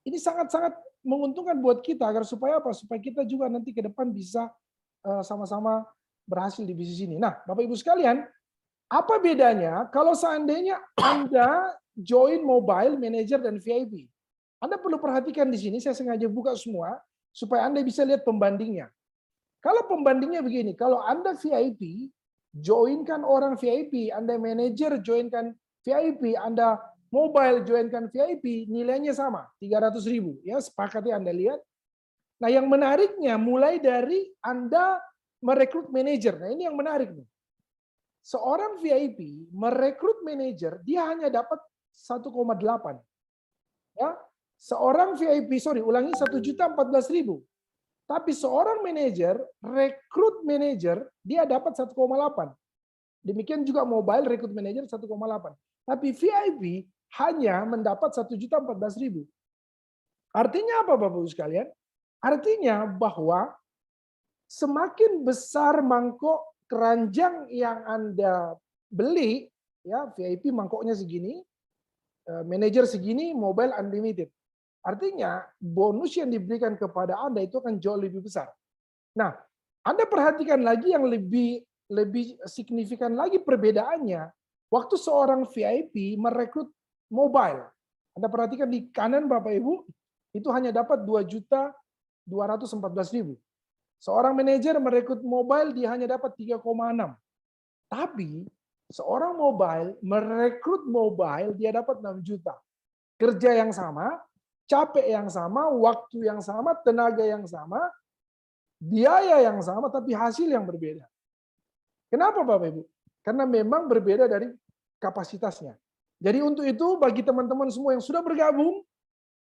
ini sangat-sangat menguntungkan buat kita agar supaya apa? Supaya kita juga nanti ke depan bisa sama-sama berhasil di bisnis ini. Nah, Bapak Ibu sekalian, apa bedanya kalau seandainya Anda join mobile, manager, dan VIP? Anda perlu perhatikan di sini, saya sengaja buka semua supaya Anda bisa lihat pembandingnya. Kalau pembandingnya begini, kalau Anda VIP, joinkan orang VIP, Anda manager, joinkan VIP, Anda mobile, joinkan VIP, nilainya sama, 300.000. Ya, sepakati Anda lihat. Nah, yang menariknya mulai dari Anda merekrut manajer. Nah, ini yang menarik nih. Seorang VIP merekrut manajer, dia hanya dapat 1,8. Ya, seorang VIP, ulangi 1.014.000. Tapi seorang manajer, rekrut manajer, dia dapat 1,8. Demikian juga mobile rekrut manajer 1,8. Tapi VIP hanya mendapat 1.014.000. Artinya apa Bapak Ibu sekalian? Artinya bahwa semakin besar mangkok keranjang yang Anda beli, ya VIP mangkoknya segini, manajer segini, mobile unlimited. Artinya bonus yang diberikan kepada Anda itu akan jauh lebih besar. Nah, Anda perhatikan lagi yang lebih signifikan lagi perbedaannya. Waktu seorang VIP merekrut mobile, Anda perhatikan di kanan Bapak Ibu, itu hanya dapat 2.214.000. Seorang manajer merekrut mobile, dia hanya dapat 3,6. Tapi seorang mobile merekrut mobile, dia dapat 6 juta. Kerja yang sama, capek yang sama, waktu yang sama, tenaga yang sama, biaya yang sama, tapi hasil yang berbeda. Kenapa Bapak Ibu? Karena memang berbeda dari kapasitasnya. Jadi untuk itu, bagi teman-teman semua yang sudah bergabung,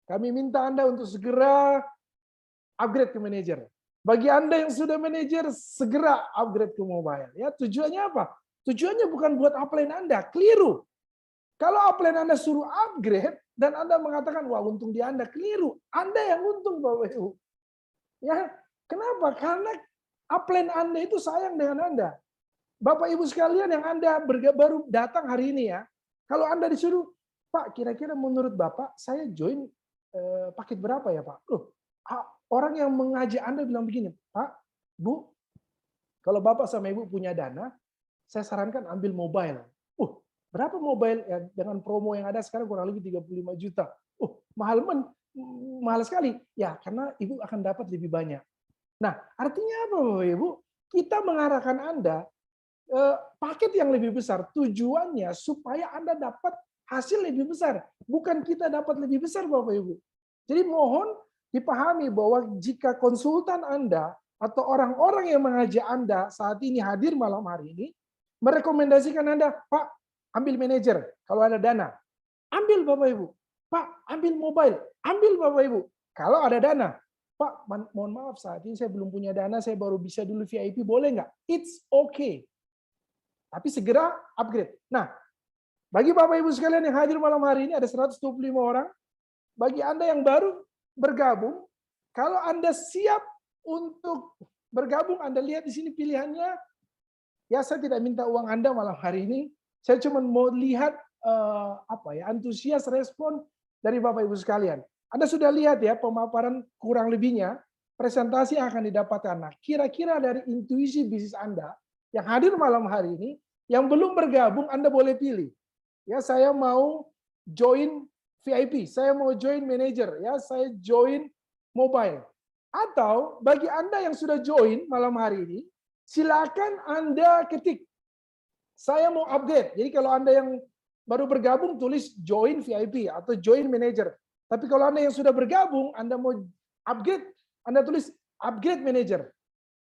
kami minta Anda untuk segera upgrade ke manajer. Bagi Anda yang sudah manajer, segera upgrade ke mobile. Ya, tujuannya apa? Tujuannya bukan buat upline Anda, keliru. Kalau upline Anda suruh upgrade, Dan Anda mengatakan, wah untung di Anda. Keliru. Anda yang untung, Bapak Ibu. Ya, kenapa? Karena upline Anda itu sayang dengan Anda. Bapak Ibu sekalian yang Anda baru datang hari ini ya, kalau Anda disuruh, Pak, kira-kira menurut Bapak, saya join paket berapa ya Pak? Loh, orang yang mengajak Anda bilang begini, Pak, Bu, kalau Bapak sama Ibu punya dana, saya sarankan ambil mobile. Berapa mobile ya, dengan promo yang ada sekarang kurang lebih 35 juta. Mahal sekali. Ya, karena Ibu akan dapat lebih banyak. Nah, artinya apa Bapak Ibu? Kita mengarahkan Anda paket yang lebih besar, tujuannya supaya Anda dapat hasil lebih besar, bukan kita dapat lebih besar Bapak Ibu. Jadi mohon dipahami bahwa jika konsultan Anda atau orang-orang yang mengajak Anda saat ini hadir malam hari ini, merekomendasikan Anda, Pak, ambil manajer kalau ada dana. Ambil Bapak Ibu. Pak, ambil mobile. Ambil Bapak Ibu. Kalau ada dana. Pak, mohon maaf saat ini saya belum punya dana, saya baru bisa dulu VIP, boleh nggak? It's okay. Tapi segera upgrade. Nah, bagi Bapak Ibu sekalian yang hadir malam hari ini ada 125 orang. Bagi Anda yang baru bergabung, kalau Anda siap untuk bergabung, Anda lihat di sini pilihannya. Ya, saya tidak minta uang Anda malam hari ini. Saya cuma mau lihat antusias respon dari Bapak Ibu sekalian. Anda sudah lihat ya pemaparan kurang lebihnya presentasi yang akan didapatkan. Nah, kira-kira dari intuisi bisnis Anda yang hadir malam hari ini, yang belum bergabung, Anda boleh pilih. Ya, saya mau join VIP, saya mau join manager, ya, saya join mobile. Atau bagi Anda yang sudah join malam hari ini, silakan Anda ketik, saya mau upgrade. Jadi kalau Anda yang baru bergabung, tulis join VIP atau join manager. Tapi kalau Anda yang sudah bergabung, Anda mau upgrade, Anda tulis upgrade manager,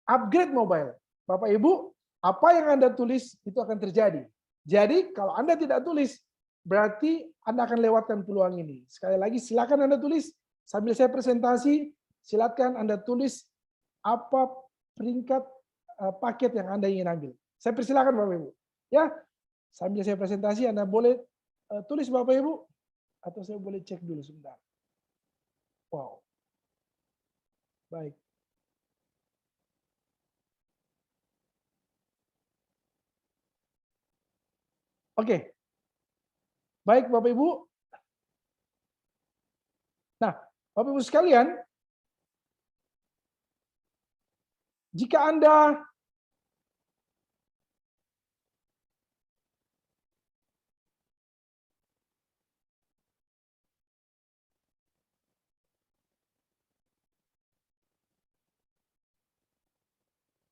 upgrade mobile. Bapak Ibu, apa yang Anda tulis itu akan terjadi. Jadi kalau Anda tidak tulis, berarti Anda akan lewatkan peluang ini. Sekali lagi silakan Anda tulis sambil saya presentasi, silakan Anda tulis apa peringkat paket yang Anda ingin ambil. Saya persilakan Bapak Ibu. Ya, sambil saya presentasi Anda boleh tulis Bapak Ibu atau saya boleh cek dulu sebentar. Wow. Baik. Oke. Baik Bapak Ibu. Nah, Bapak Ibu sekalian, jika Anda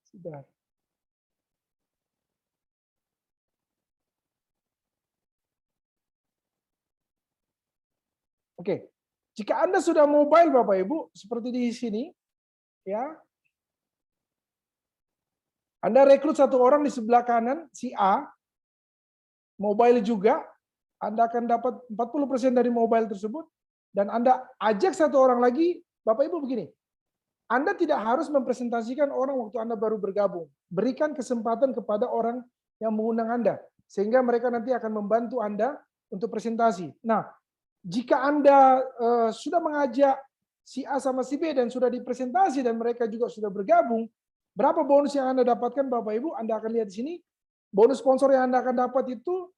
sudah Oke, jika Anda sudah mobile Bapak Ibu, seperti di sini, ya, Anda rekrut satu orang di sebelah kanan, si A, mobile juga, Anda akan dapat 40% dari mobile tersebut, dan Anda ajak satu orang lagi, Bapak Ibu begini, Anda tidak harus mempresentasikan orang waktu Anda baru bergabung. Berikan kesempatan kepada orang yang mengundang Anda, sehingga mereka nanti akan membantu Anda untuk presentasi. Nah, jika Anda sudah mengajak si A sama si B dan sudah dipresentasi dan mereka juga sudah bergabung, berapa bonus yang Anda dapatkan Bapak Ibu? Anda akan lihat di sini. Bonus sponsor yang Anda akan dapat itu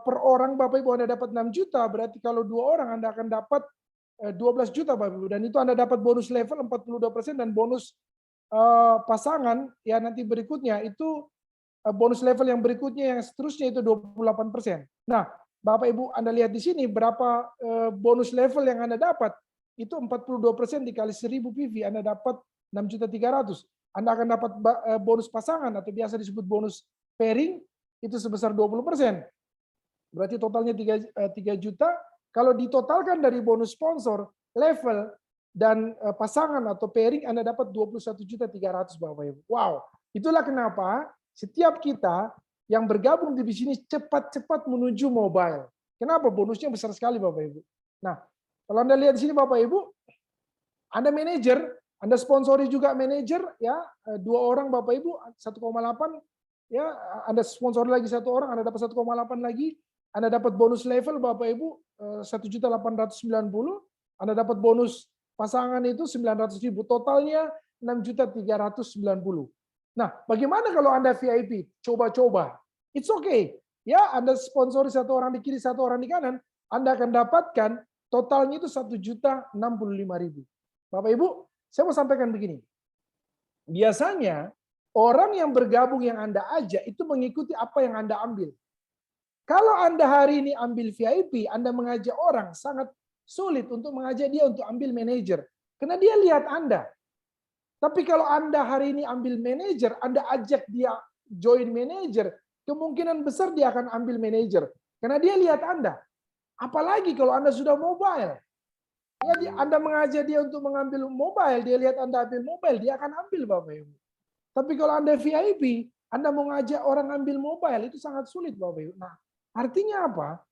per orang Bapak Ibu Anda dapat 6 juta, berarti kalau 2 orang Anda akan dapat 12 juta Bapak Ibu. Dan itu Anda dapat bonus level 42% dan bonus pasangan ya nanti berikutnya itu bonus level yang berikutnya yang seterusnya itu 28%. Nah, Bapak Ibu Anda lihat di sini berapa bonus level yang Anda dapat, itu 42% dikali 1000 PV, Anda dapat 6.300.000. Anda akan dapat bonus pasangan atau biasa disebut bonus pairing, itu sebesar 20%. Berarti totalnya 3 juta. Kalau ditotalkan dari bonus sponsor, level, dan pasangan atau pairing, Anda dapat 21.300.000 Bapak Ibu. Wow, itulah kenapa setiap kita yang bergabung di sini cepat-cepat menuju mobile. Kenapa? Bonusnya besar sekali Bapak Ibu. Nah, kalau Anda lihat di sini Bapak Ibu, Anda manajer, Anda sponsori juga manajer, ya 2 orang Bapak Ibu 1,8, ya Anda sponsori lagi 1 orang, Anda dapat 1,8 lagi. Anda dapat bonus level Bapak Ibu 1.890.000, Anda dapat bonus pasangan itu 900.000, totalnya 6.390.000. Nah, bagaimana kalau Anda VIP? Coba-coba. It's okay. Ya, Anda sponsori satu orang di kiri, satu orang di kanan, Anda akan dapatkan totalnya itu 1.065.000. Bapak Ibu, saya mau sampaikan begini. Biasanya orang yang bergabung yang Anda ajak itu mengikuti apa yang Anda ambil. Kalau Anda hari ini ambil VIP, Anda mengajak orang, sangat sulit untuk mengajak dia untuk ambil manajer. Karena dia lihat Anda. Tapi kalau Anda hari ini ambil manajer, Anda ajak dia join manajer, kemungkinan besar dia akan ambil manajer. Karena dia lihat Anda. Apalagi kalau Anda sudah mobile. Ya, Anda mengajak dia untuk mengambil mobile, dia lihat Anda ambil mobile, dia akan ambil Bapak Ibu. Tapi kalau Anda VIP, Anda mau ngajak orang ambil mobile, itu sangat sulit Bapak Ibu. Nah, artinya apa?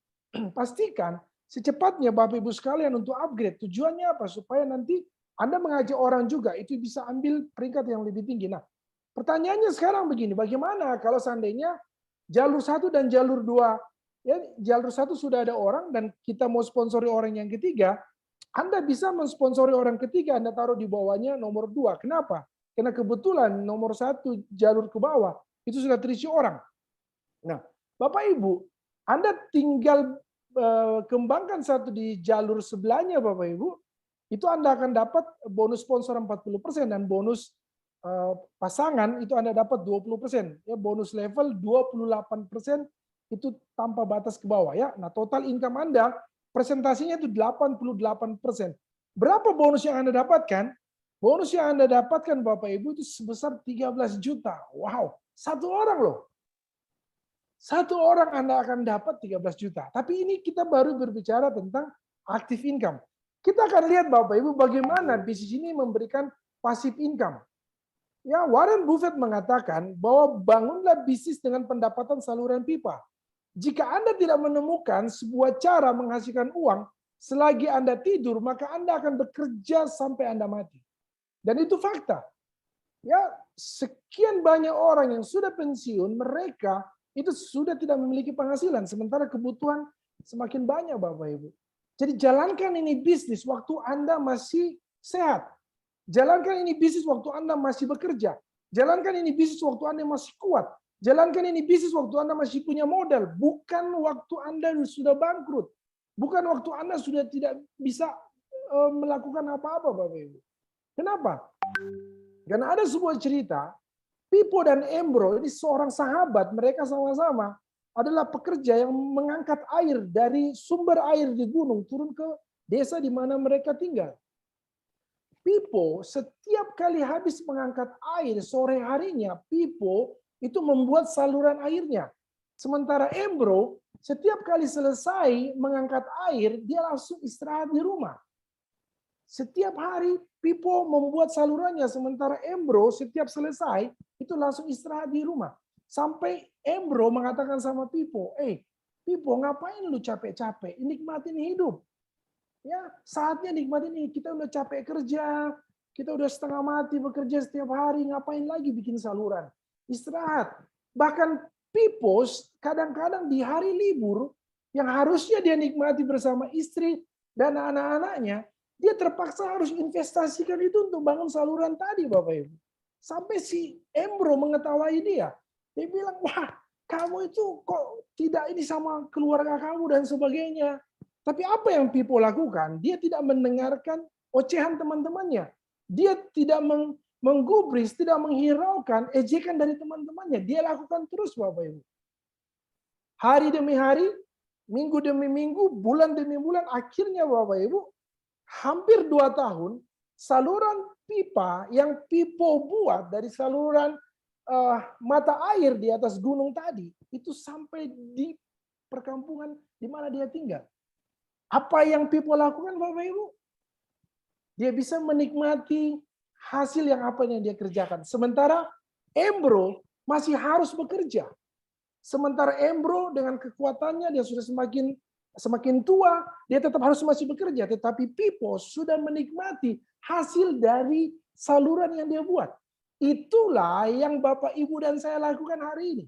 Pastikan secepatnya Bapak Ibu sekalian untuk upgrade. Tujuannya apa? Supaya nanti Anda mengajak orang juga, itu bisa ambil peringkat yang lebih tinggi. Nah, pertanyaannya sekarang begini, bagaimana kalau seandainya jalur 1 dan jalur 2, ya, jalur 1 sudah ada orang dan kita mau sponsori orang yang ketiga, Anda bisa mensponsori orang ketiga, Anda taruh di bawahnya nomor 2. Kenapa? Karena kebetulan nomor 1 jalur ke bawah itu sudah terisi orang. Nah, Bapak Ibu, Anda tinggal kembangkan satu di jalur sebelahnya Bapak Ibu, itu Anda akan dapat bonus sponsor 40% dan bonus pasangan itu Anda dapat 20%. Ya, bonus level 28% itu tanpa batas ke bawah ya. Nah, total income Anda presentasinya itu 88%. Berapa bonus yang Anda dapatkan? Bonus yang Anda dapatkan Bapak Ibu itu sebesar 13 juta. Wow, satu orang loh. Satu orang Anda akan dapat 13 juta. Tapi ini kita baru berbicara tentang active income. Kita akan lihat Bapak Ibu bagaimana bisnis ini memberikan passive income. Ya, Warren Buffett mengatakan bahwa bangunlah bisnis dengan pendapatan saluran pipa. Jika Anda tidak menemukan sebuah cara menghasilkan uang selagi Anda tidur, maka Anda akan bekerja sampai Anda mati. Dan itu fakta. Ya, sekian banyak orang yang sudah pensiun, mereka itu sudah tidak memiliki penghasilan, sementara kebutuhan semakin banyak Bapak Ibu. Jadi jalankan ini bisnis waktu Anda masih sehat. Jalankan ini bisnis waktu Anda masih bekerja. Jalankan ini bisnis waktu Anda masih kuat. Jalankan ini bisnis waktu Anda masih punya modal, bukan waktu Anda sudah bangkrut. Bukan waktu Anda sudah tidak bisa melakukan apa-apa Bapak Ibu. Kenapa? Karena ada sebuah cerita, Pippo dan Embro ini seorang sahabat, mereka sama-sama adalah pekerja yang mengangkat air dari sumber air di gunung turun ke desa di mana mereka tinggal. Pippo setiap kali habis mengangkat air sore harinya, Pippo itu membuat saluran airnya. Sementara Embro setiap kali selesai mengangkat air, dia langsung istirahat di rumah. Setiap hari Pippo membuat salurannya, sementara Embro setiap selesai itu langsung istirahat di rumah. Sampai Embro mengatakan sama Pippo, Pippo ngapain lu capek-capek? Nikmatin hidup. Ya, saatnya nikmatin ini. Kita udah capek kerja, kita udah setengah mati bekerja setiap hari, ngapain lagi bikin saluran? Istirahat. Bahkan Pippo kadang-kadang di hari libur yang harusnya dia nikmati bersama istri dan anak-anaknya, dia terpaksa harus investasikan itu untuk bangun saluran tadi Bapak Ibu. Sampai si Embro mengetahui dia. Dia bilang, wah kamu itu kok tidak ini sama keluarga kamu dan sebagainya. Tapi apa yang Pippo lakukan? Dia tidak mendengarkan ocehan teman-temannya. Dia tidak menggubris, tidak menghiraukan ejekan dari teman-temannya. Dia lakukan terus Bapak Ibu. Hari demi hari, minggu demi minggu, bulan demi bulan, akhirnya Bapak Ibu, hampir 2 tahun, saluran pipa yang Pippo buat dari saluran mata air di atas gunung tadi, itu sampai di perkampungan di mana dia tinggal. Apa yang Pippo lakukan Bapak Ibu? Dia bisa menikmati hasil yang apa yang dia kerjakan. Sementara Embro masih harus bekerja. Sementara Embro dengan kekuatannya dia sudah semakin tua, dia tetap harus masih bekerja. Tetapi Pippo sudah menikmati hasil dari saluran yang dia buat. Itulah yang Bapak Ibu dan saya lakukan hari ini.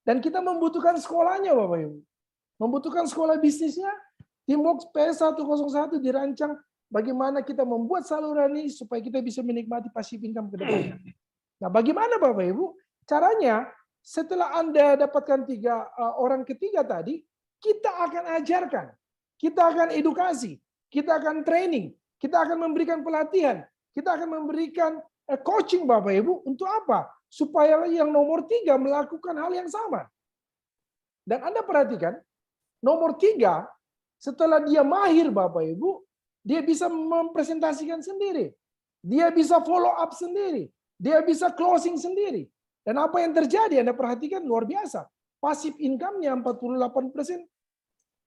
Dan kita membutuhkan sekolahnya Bapak Ibu. membutuhkan sekolah bisnisnya. Teamwork PS101 dirancang bagaimana kita membuat saluran ini supaya kita bisa menikmati passive income ke depannya. Nah, bagaimana Bapak Ibu? Caranya, setelah Anda dapatkan orang ketiga tadi, kita akan ajarkan, kita akan edukasi, kita akan training, kita akan memberikan pelatihan, kita akan memberikan coaching Bapak Ibu. Untuk apa? Supaya yang nomor 3 melakukan hal yang sama. Dan Anda perhatikan, nomor 3, setelah dia mahir Bapak Ibu, dia bisa mempresentasikan sendiri. Dia bisa follow up sendiri. Dia bisa closing sendiri. Dan apa yang terjadi, Anda perhatikan luar biasa. Passive income-nya 48%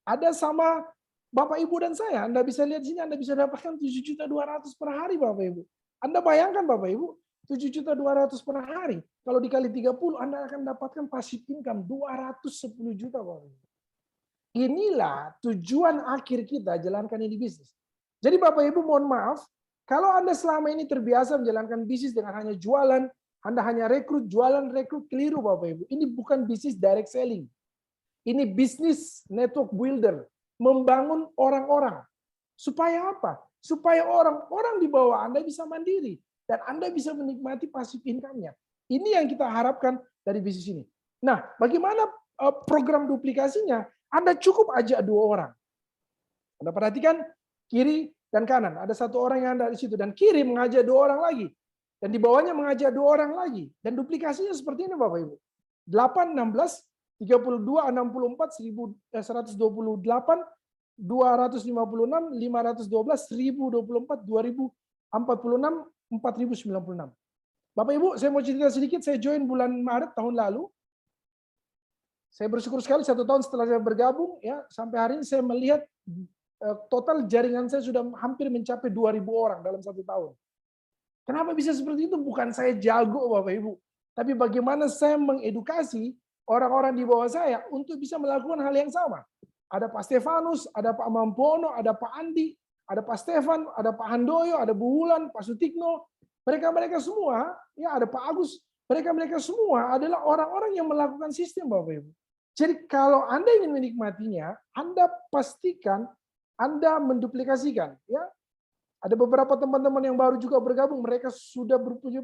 ada sama Bapak Ibu dan saya. Anda bisa lihat di sini, Anda bisa dapatkan 7.200.000 per hari Bapak Ibu. Anda bayangkan Bapak Ibu, 7.200.000 per hari. Kalau dikali 30, Anda akan dapatkan passive income 210 juta Bapak Ibu. Inilah tujuan akhir kita jalankan ini bisnis. Jadi Bapak Ibu mohon maaf, kalau Anda selama ini terbiasa menjalankan bisnis dengan hanya jualan, Anda hanya rekrut, jualan, rekrut, keliru Bapak Ibu. Ini bukan bisnis direct selling. Ini bisnis network builder, membangun orang-orang. Supaya apa? Supaya orang-orang di bawah Anda bisa mandiri dan Anda bisa menikmati passive income-nya. Ini yang kita harapkan dari bisnis ini. Nah, bagaimana program duplikasinya? Anda cukup ajak 2 orang. Anda perhatikan kiri dan kanan. Ada 1 orang yang ada di situ dan kiri mengajak 2 orang lagi. Dan di bawahnya mengajak 2 orang lagi. Dan duplikasinya seperti ini Bapak Ibu. 8, 16, 32, 64, 128, 256, 512, 1024, 2046, 4096. Bapak Ibu, saya mau cerita sedikit. Saya join bulan Maret tahun lalu. Saya bersyukur sekali 1 tahun setelah saya bergabung, ya sampai hari ini saya melihat total jaringan saya sudah hampir mencapai 2.000 orang dalam 1 tahun. Kenapa bisa seperti itu? Bukan saya jago Bapak Ibu, tapi bagaimana saya mengedukasi orang-orang di bawah saya untuk bisa melakukan hal yang sama. Ada Pak Stefanus, ada Pak Mampono, ada Pak Andi, ada Pak Stefan, ada Pak Handoyo, ada Bu Wulan, Pak Sutikno. Mereka semua, ya ada Pak Agus. Mereka semua adalah orang-orang yang melakukan sistem Bapak Ibu. Jadi kalau Anda ingin menikmatinya, Anda pastikan Anda menduplikasikan. Ya, ada beberapa teman-teman yang baru juga bergabung, mereka sudah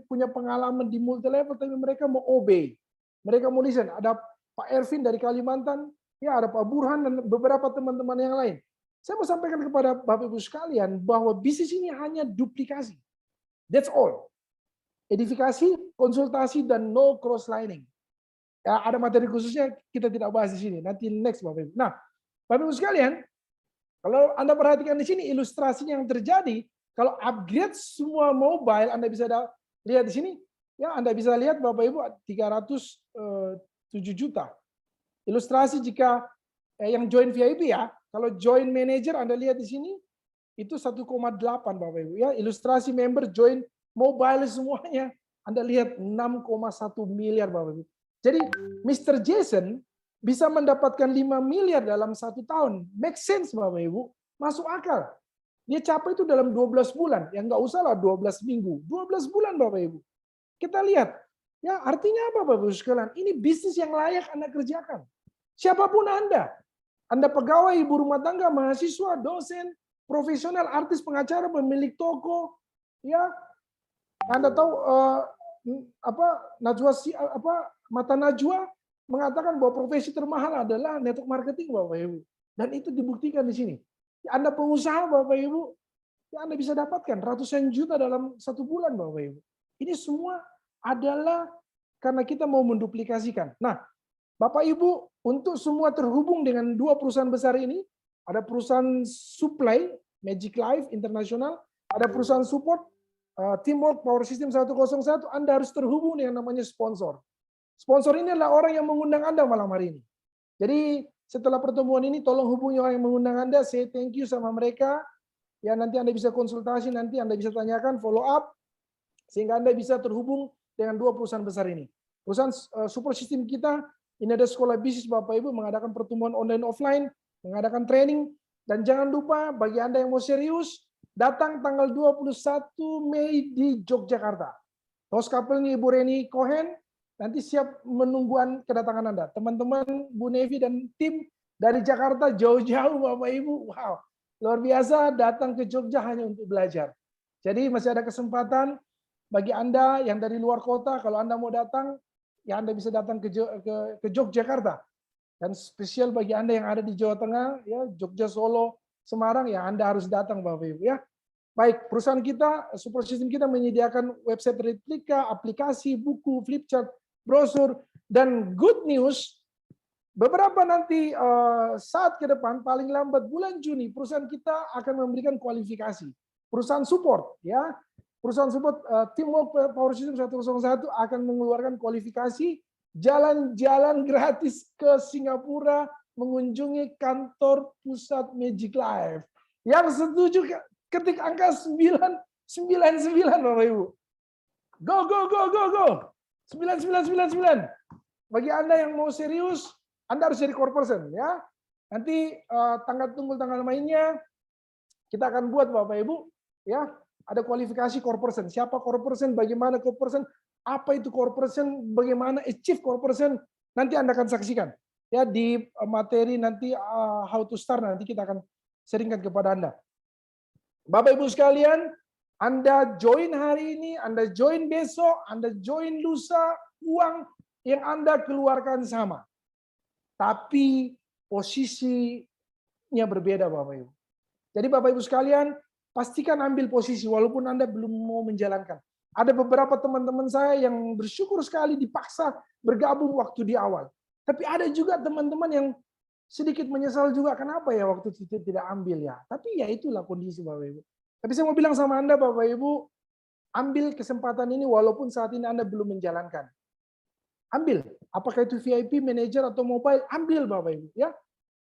punya pengalaman di multi level, tapi mereka mau obey, mereka mau listen. Ada Pak Ervin dari Kalimantan, ya ada Pak Burhan dan beberapa teman-teman yang lain. Saya mau sampaikan kepada Bapak Ibu sekalian bahwa bisnis ini hanya duplikasi. That's all. Edifikasi, konsultasi, dan no cross-lining. Ya, ada materi khususnya kita tidak bahas di sini. Nanti next Bapak Ibu. Nah, Bapak Ibu sekalian, kalau Anda perhatikan di sini ilustrasinya yang terjadi, kalau upgrade semua mobile Anda bisa lihat di sini, ya Anda bisa lihat Bapak Ibu 307 juta. Ilustrasi jika yang join VIP ya, kalau join manager Anda lihat di sini itu 1,8 Bapak Ibu ya. Ilustrasi member join mobile semuanya Anda lihat 6,1 miliar Bapak Ibu. Jadi Mr. Jason bisa mendapatkan 5 miliar dalam 1 tahun. Make sense Bapak Ibu, masuk akal. Dia capai itu dalam 12 bulan, ya nggak usah lah 12 minggu, 12 bulan Bapak Ibu. Kita lihat, ya artinya apa Bapak Ibu sekalian? Ini bisnis yang layak Anda kerjakan. Siapapun Anda pegawai, ibu rumah tangga, mahasiswa, dosen, profesional, artis, pengacara, pemilik toko, ya Anda tahu Mata Najwa mengatakan bahwa profesi termahal adalah network marketing Bapak Ibu. Dan itu dibuktikan di sini. Anda pengusaha Bapak Ibu, ya Anda bisa dapatkan ratusan juta dalam 1 bulan Bapak Ibu. Ini semua adalah karena kita mau menduplikasikan. Nah, Bapak Ibu, untuk semua terhubung dengan 2 perusahaan besar ini, ada perusahaan supply, Magic Life International, ada perusahaan support, Teamwork Power System 101, Anda harus terhubung dengan namanya sponsor. Sponsor ini adalah orang yang mengundang Anda malam hari ini. Jadi setelah pertemuan ini tolong hubungi orang yang mengundang Anda, say thank you sama mereka. Ya nanti Anda bisa konsultasi, nanti Anda bisa tanyakan, follow up, sehingga Anda bisa terhubung dengan 2 perusahaan besar ini. Perusahaan support system kita, ini ada sekolah bisnis Bapak Ibu, mengadakan pertemuan online offline, mengadakan training, dan jangan lupa bagi Anda yang mau serius, datang tanggal 21 Mei di Yogyakarta. Host couple-nya Ibu Reni Cohen, nanti siap menungguan kedatangan Anda. Teman-teman, Bu Nevi dan tim Dari Jakarta jauh-jauh Bapak Ibu. Wow, luar biasa datang ke Jogja hanya untuk belajar. Jadi masih ada kesempatan bagi Anda yang dari luar kota, kalau Anda mau datang, ya Anda bisa datang ke Yogyakarta. Dan spesial bagi Anda yang ada di Jawa Tengah, ya Jogja, Solo, Semarang, ya Anda harus datang Bapak Ibu ya. Baik, perusahaan kita, Super System kita menyediakan website replika, aplikasi, buku, flipchart, brosur, dan good news, beberapa nanti saat ke depan, paling lambat bulan Juni, perusahaan kita akan memberikan kualifikasi. Perusahaan support, ya, perusahaan support Teamwork Power System 101 akan mengeluarkan kualifikasi jalan-jalan gratis ke Singapura mengunjungi kantor pusat Magic Life. Yang setuju ketik angka 999 Bapak Ibu. Go go go go go. 9999. Bagi Anda yang mau serius, Anda harus jadi core person ya. Nanti tunggu tanggal mainnya kita akan buat Bapak Ibu ya. Ada kualifikasi core person. Siapa core person, bagaimana core person, apa itu core person, bagaimana achieve core person, nanti Anda akan saksikan. Ya di materi nanti how to start nanti kita akan seringkan kepada Anda. Bapak Ibu sekalian, Anda join hari ini, Anda join besok, Anda join lusa, uang yang Anda keluarkan sama. Tapi posisinya berbeda Bapak Ibu. Jadi Bapak Ibu sekalian, pastikan ambil posisi walaupun Anda belum mau menjalankan. Ada beberapa teman-teman saya yang bersyukur sekali dipaksa bergabung waktu di awal. Tapi ada juga teman-teman yang sedikit menyesal juga, kenapa ya waktu itu tidak ambil ya. Tapi ya itulah kondisi Bapak Ibu. Tapi saya mau bilang sama Anda Bapak Ibu, ambil kesempatan ini walaupun saat ini Anda belum menjalankan. Ambil, apakah itu VIP, manajer atau mobile, ambil Bapak Ibu ya.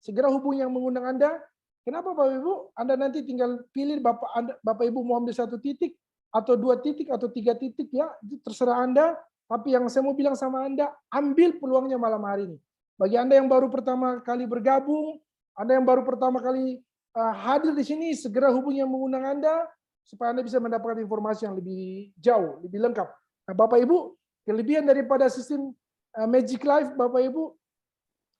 Segera hubungi yang mengundang Anda. Kenapa Bapak Ibu? Anda nanti tinggal pilih Bapak Ibu mau ambil 1 titik atau 2 titik atau 3 titik ya, itu terserah Anda. Tapi yang saya mau bilang sama Anda, ambil peluangnya malam hari ini. Bagi Anda yang baru pertama kali bergabung, Anda yang baru pertama kali hadir di sini, segera hubungi yang mengundang Anda supaya Anda bisa mendapatkan informasi yang lebih jauh, lebih lengkap. Nah, Bapak Ibu, kelebihan daripada sistem Magic Life, Bapak Ibu,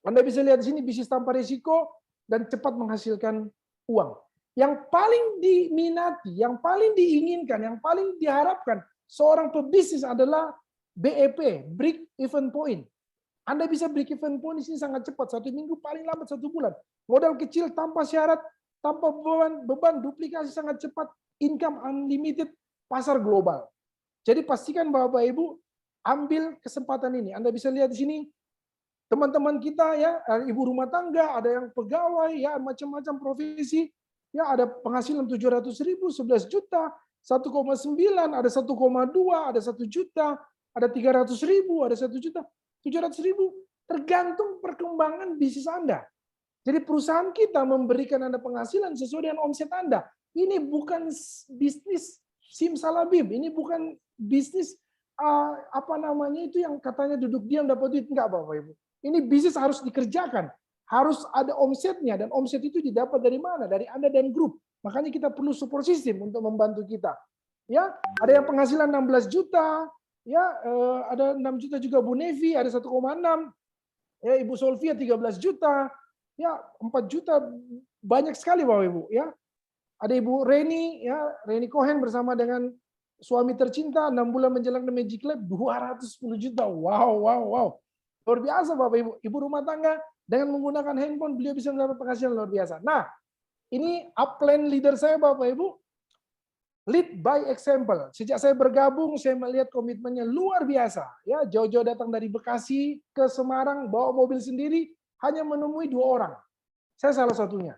Anda bisa lihat di sini bisnis tanpa risiko dan cepat menghasilkan uang. Yang paling diminati, yang paling diinginkan, yang paling diharapkan seorang pebisnis adalah BEP, Break Even Point. Anda bisa break even point di sini sangat cepat, 1 minggu paling lambat 1 bulan. Modal kecil tanpa syarat, tanpa beban, duplikasi sangat cepat, income unlimited, pasar global. Jadi pastikan Bapak Ibu ambil kesempatan ini. Anda bisa lihat di sini teman-teman kita ya, ibu rumah tangga, ada yang pegawai ya, macam-macam profesi. Ya ada penghasilan 700.000, 11 juta, 1,9, ada 1,2, ada 1 juta, ada 300.000, ada 1 juta. 700.000 tergantung perkembangan bisnis Anda. Jadi perusahaan kita memberikan Anda penghasilan sesuai dengan omset Anda. Ini bukan bisnis simsalabim, ini bukan bisnis itu yang katanya duduk diam dapat duit, enggak Bapak Ibu. Ini bisnis harus dikerjakan, harus ada omsetnya dan omset itu didapat dari mana? Dari Anda dan grup. Makanya kita perlu support system untuk membantu kita. Ya, ada yang penghasilan 16 juta, ya ada 6 juta juga Bu Nevi, ada 1,6, ya Ibu Solvia 13 juta, ya 4 juta, banyak sekali Bapak Ibu ya. Ada Ibu Reni ya, Reni Cohen bersama dengan suami tercinta 6 bulan menjalankan Magic Lab 210 juta. Wow. Luar biasa Bapak Ibu. Ibu rumah tangga dengan menggunakan handphone beliau bisa mendapat penghasilan luar biasa. Nah, ini upline leader saya Bapak Ibu. Lead by example. Sejak saya bergabung, saya melihat komitmennya luar biasa. Ya, jauh-jauh datang dari Bekasi ke Semarang, bawa mobil sendiri, hanya menemui 2 orang. Saya salah satunya.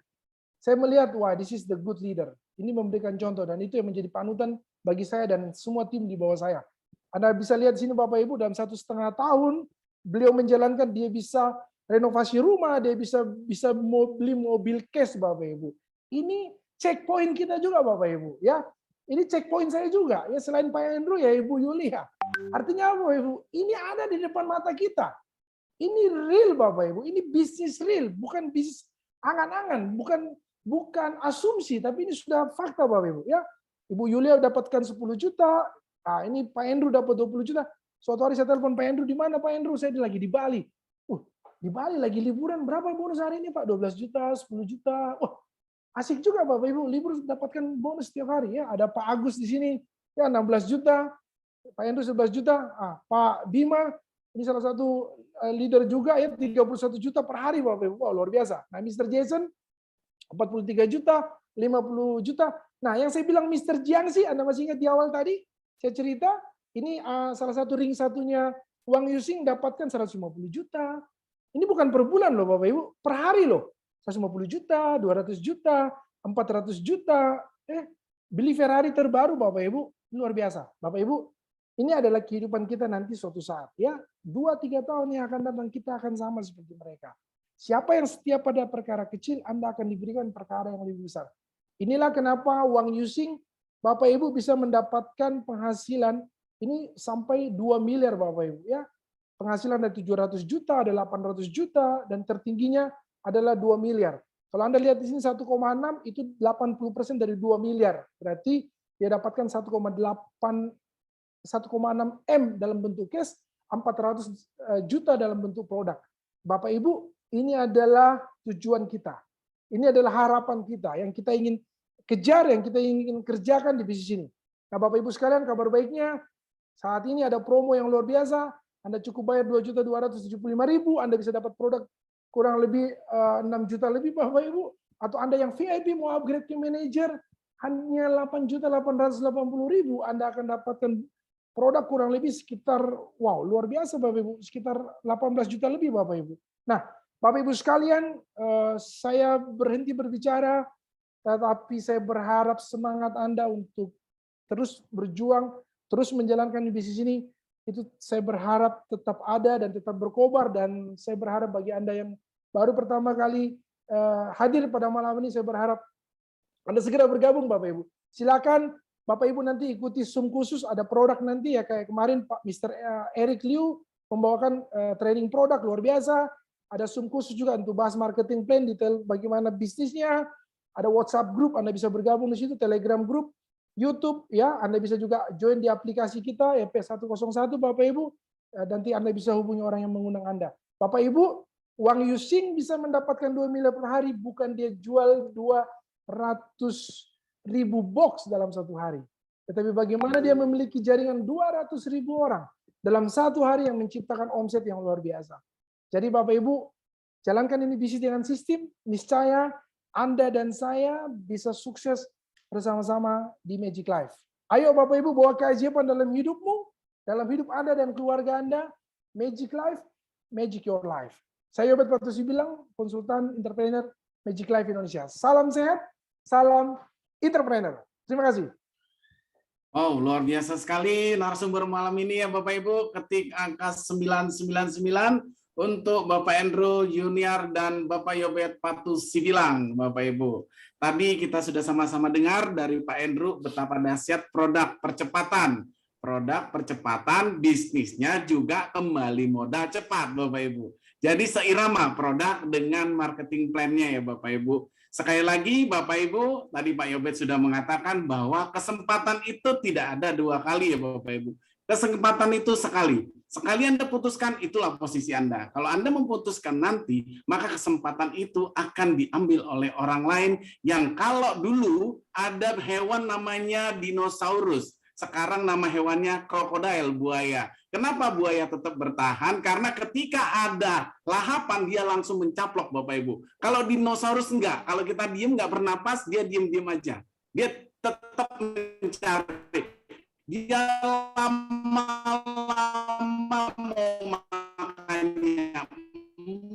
Saya melihat, wah, this is the good leader. Ini memberikan contoh, dan itu yang menjadi panutan bagi saya dan semua tim di bawah saya. Anda bisa lihat di sini Bapak Ibu, dalam 1,5 tahun, beliau menjalankan, dia bisa renovasi rumah, dia bisa beli mobil cash Bapak Ibu. Ini checkpoint kita juga Bapak Ibu. Ya. Ini checkpoint saya juga, ya selain Pak Andrew ya Ibu Yulia. Artinya apa Ibu? Ini ada di depan mata kita. Ini real Bapak Ibu, ini bisnis real, bukan bisnis angan-angan, bukan asumsi, tapi ini sudah fakta Bapak Ibu. Ya, Ibu Yulia dapatkan 10 juta, nah, ini Pak Andrew dapat 20 juta. Suatu hari saya telepon Pak Andrew, di mana Pak Andrew? Saya lagi di Bali. Di Bali lagi liburan, berapa bonus hari ini Pak? 12 juta, 10 juta. Wah, asik juga Bapak Ibu, libur dapatkan bonus setiap hari ya. Ada Pak Agus di sini, ya 16 juta, Pak Hendro 11 juta, Pak Bima, ini salah satu leader juga ya, 31 juta per hari Bapak Ibu. Wah, luar biasa. Nah, Mr. Jason 43 juta, 50 juta. Nah, yang saya bilang Mr. Jiangxi, Anda masih ingat di awal tadi? Saya cerita, ini salah satu ring satunya Wang Yuxing dapatkan 150 juta. Ini bukan per bulan loh Bapak Ibu, per hari loh. 150 juta, 200 juta, 400 juta. Beli Ferrari terbaru Bapak Ibu, luar biasa. Bapak Ibu, ini adalah kehidupan kita nanti suatu saat. Ya, 2-3 tahun yang akan datang kita akan sama seperti mereka. Siapa yang setia pada perkara kecil, Anda akan diberikan perkara yang lebih besar. Inilah kenapa Wang Yuxing, Bapak Ibu bisa mendapatkan penghasilan ini sampai 2 miliar Bapak Ibu. Ya, penghasilan ada 700 juta, ada 800 juta, dan tertingginya adalah 2 miliar. Kalau Anda lihat di sini 1,6 itu 80% dari 2 miliar. Berarti dia dapatkan 1,6 M dalam bentuk cash, 400 juta dalam bentuk produk. Bapak Ibu, ini adalah tujuan kita. Ini adalah harapan kita yang kita ingin kejar, yang kita ingin kerjakan di bisnis ini. Nah, Bapak Ibu sekalian, kabar baiknya saat ini ada promo yang luar biasa. Anda cukup bayar 2.275.000, Anda bisa dapat produk kurang lebih 6 juta lebih Bapak Ibu. Atau Anda yang VIP mau upgrade ke manager, hanya 8.880.000, Anda akan dapatkan produk kurang lebih sekitar, wow, luar biasa Bapak Ibu, sekitar 18 juta lebih Bapak Ibu. Nah, Bapak Ibu sekalian, saya berhenti berbicara, tetapi saya berharap semangat Anda untuk terus berjuang, terus menjalankan bisnis ini, itu saya berharap tetap ada dan tetap berkobar. Dan saya berharap bagi Anda yang baru pertama kali hadir pada malam ini, saya berharap Anda segera bergabung Bapak Ibu. Silakan Bapak Ibu nanti ikuti Zoom khusus, ada produk nanti ya, kayak kemarin Pak Mr. Eric Liu membawakan training produk luar biasa. Ada Zoom khusus juga untuk bahas marketing plan, detail bagaimana bisnisnya. Ada WhatsApp group, Anda bisa bergabung di situ, Telegram group, YouTube, ya, Anda bisa juga join di aplikasi kita, EP101 Bapak Ibu, nanti Anda bisa hubungi orang yang mengundang Anda. Bapak Ibu, Wang Yuxing bisa mendapatkan 2 miliar per hari, bukan dia jual 200.000 box dalam satu hari. Tetapi bagaimana dia memiliki jaringan 200.000 orang dalam satu hari yang menciptakan omset yang luar biasa. Jadi Bapak Ibu, jalankan ini bisnis dengan sistem, niscaya Anda dan saya bisa sukses bersama-sama di Magic Life. Ayo Bapak Ibu, bawa keajaiban dalam hidupmu, dalam hidup Anda dan keluarga Anda. Magic Life, Magic Your Life. Saya Yobet Patusi bilang, konsultan entrepreneur Magic Life Indonesia. Salam sehat, salam entrepreneur. Terima kasih.
Oh, luar biasa sekali narasumber malam ini ya Bapak Ibu. Ketik angka 999 untuk Bapak Andrew Junior dan Bapak Yobet Patusi bilang, Bapak Ibu. Tadi kita sudah sama-sama dengar dari Pak Andrew betapa dahsyat produk percepatan. Produk percepatan bisnisnya juga kembali modal cepat, Bapak Ibu. Jadi seirama produk dengan marketing plan-nya ya Bapak Ibu. Sekali lagi Bapak Ibu, tadi Pak Yobet sudah mengatakan bahwa kesempatan itu tidak ada 2 kali ya Bapak Ibu. Kesempatan itu sekali. Sekali Anda putuskan, itulah posisi Anda. Kalau Anda memutuskan nanti, maka kesempatan itu akan diambil oleh orang lain yang kalau dulu ada hewan namanya dinosaurus. Sekarang nama hewannya krokodil, buaya. Kenapa buaya tetap bertahan? Karena ketika ada lahapan, dia langsung mencaplok, Bapak Ibu. Kalau dinosaurus enggak. Kalau kita diem nggak bernapas, dia diem-diem aja. Dia tetap mencari. Dia lama-lama mau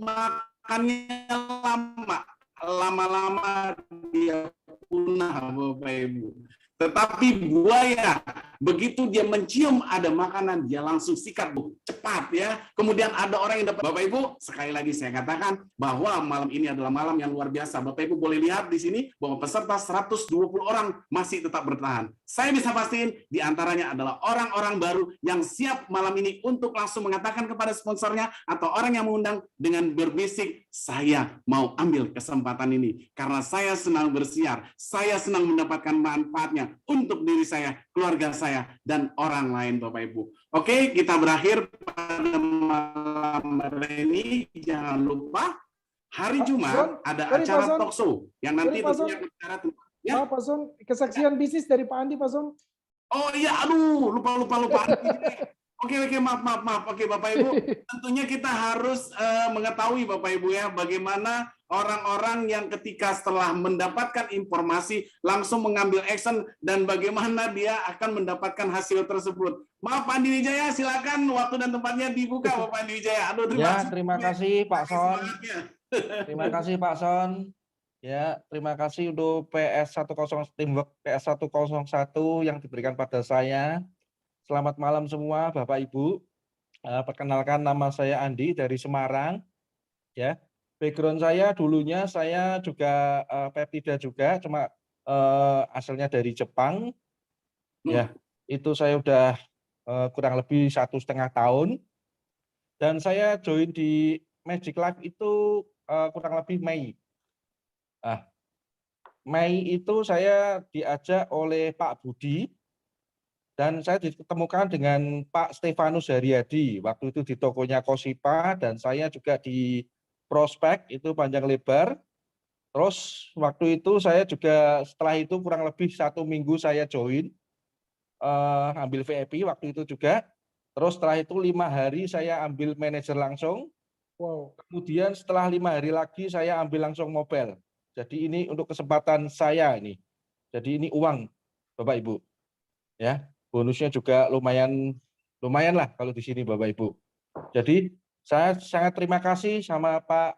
makannya lama. Lama-lama dia punah, Bapak Ibu. Tetapi buaya, begitu dia mencium ada makanan, dia langsung sikat, Bu. Cepat ya. Kemudian ada orang yang dapat. Bapak Ibu, sekali lagi saya katakan bahwa malam ini adalah malam yang luar biasa. Bapak Ibu boleh lihat di sini bahwa peserta 120 orang masih tetap bertahan. Saya bisa pastiin di antaranya adalah orang-orang baru yang siap malam ini untuk langsung mengatakan kepada sponsornya atau orang yang mengundang dengan berbisik, saya mau ambil kesempatan ini karena saya senang bersiar, saya senang mendapatkan manfaatnya untuk diri saya, keluarga saya, dan orang lain, Bapak Ibu. Oke, kita berakhir pada malam hari ini jangan lupa hari
Pak
Jumat
Son,
ada
sorry,
acara
Pak Son.
talk show yang nanti
Sorry, Pak Son.
tentunya acara ya.
Pak Son, kesaksian bisnis dari Pak Andi, Pak Son.
Oh iya, aduh, lupa. Oke, maaf. Oke, Bapak Ibu, tentunya kita harus mengetahui Bapak Ibu ya, bagaimana orang-orang yang ketika setelah mendapatkan informasi langsung mengambil action dan bagaimana dia akan mendapatkan hasil tersebut. Maaf, Pak Andi Wijaya, silakan waktu dan tempatnya dibuka, Bapak Andi Wijaya. Aduh,
Terima kasih Pak Son.
Semangatnya.
Terima kasih Pak Son. Ya, terima kasih untuk Teamwork PS101 yang diberikan pada saya. Selamat malam semua Bapak Ibu. Perkenalkan, nama saya Andi dari Semarang. Ya, background saya dulunya saya juga peptida juga, cuma asalnya dari Jepang. Ya, itu saya udah kurang lebih 1,5 tahun. Dan saya join di Magic Life itu kurang lebih Mei. Mei itu saya diajak oleh Pak Budi dan saya ditemukan dengan Pak Stefanus Haryadi. Waktu itu di tokonya Kosipa dan saya juga di prospek itu panjang lebar. Terus waktu itu saya juga setelah itu kurang lebih 1 minggu saya join ambil VIP waktu itu juga. Terus setelah itu 5 hari saya ambil manajer langsung.
Wow.
Kemudian setelah 5 hari lagi saya ambil langsung mobile. Jadi ini untuk kesempatan saya ini. Jadi ini uang Bapak Ibu. Ya, bonusnya juga lumayan lah kalau di sini Bapak Ibu. Jadi saya sangat terima kasih sama Pak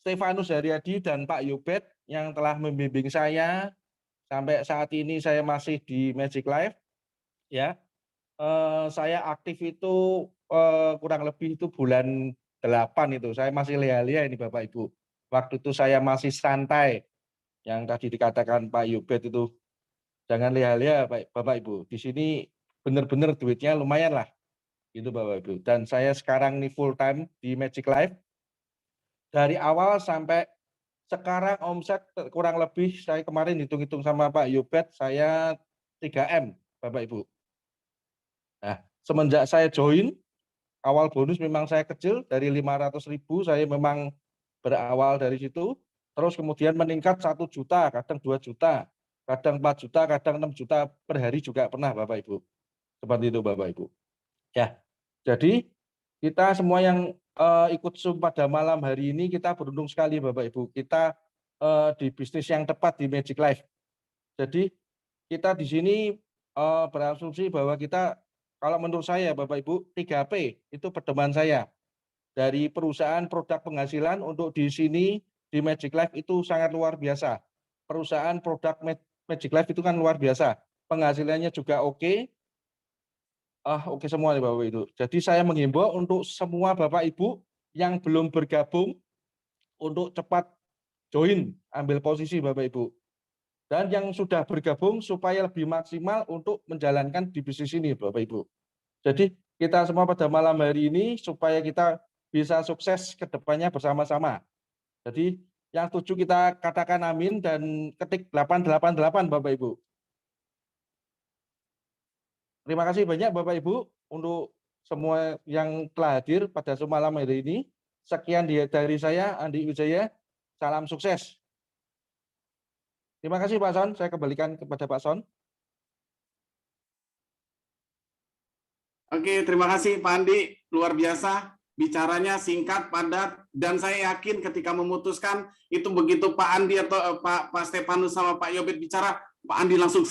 Stefanus Haryadi dan Pak Yobet yang telah membimbing saya sampai saat ini saya masih di Magic Life. Ya, saya aktif itu kurang lebih itu bulan 8 itu. Saya masih lia-lia ini Bapak Ibu. Waktu itu saya masih santai. Yang tadi dikatakan Pak Yobet itu jangan lia-lia Bapak Ibu. Di sini benar-benar duitnya lumayan lah. Itu Bapak Ibu. Dan saya sekarang ini full time di Magic Life. Dari awal sampai sekarang omset kurang lebih saya kemarin hitung-hitung sama Pak Yobet saya 3M Bapak Ibu. Nah, semenjak saya join awal bonus memang saya kecil dari 500.000 saya memang berawal dari situ, terus kemudian meningkat 1 juta, kadang 2 juta, kadang 4 juta, kadang 6 juta per hari juga pernah Bapak Ibu. Seperti itu Bapak Ibu. Ya, jadi kita semua yang ikut Zoom pada malam hari ini kita beruntung sekali Bapak Ibu. Kita di bisnis yang tepat di Magic Life. Jadi kita di sini berasumsi bahwa kita, kalau menurut saya Bapak Ibu, 3P itu pedoman saya. Dari perusahaan produk penghasilan untuk di sini di Magic Life itu sangat luar biasa. Perusahaan produk Magic Life itu kan luar biasa. Penghasilannya juga oke. Oke semua nih Bapak Ibu. Jadi saya menghimbau untuk semua Bapak Ibu yang belum bergabung untuk cepat join, ambil posisi Bapak Ibu. Dan yang sudah bergabung supaya lebih maksimal untuk menjalankan di bisnis ini Bapak Ibu. Jadi kita semua pada malam hari ini supaya kita bisa sukses ke depannya bersama-sama. Jadi yang setuju kita katakan amin dan ketik 888 Bapak Ibu. Terima kasih banyak Bapak Ibu untuk semua yang telah hadir pada malam hari ini. Sekian dari saya, Andi Wijaya. Salam sukses. Terima kasih Pak Son. Saya kembalikan kepada Pak Son.
Oke, terima kasih Pak Andi. Luar biasa. Bicaranya singkat, padat, dan saya yakin ketika memutuskan itu begitu Pak Andi atau Pak Stefanus sama Pak Yobet bicara, Pak Andi langsung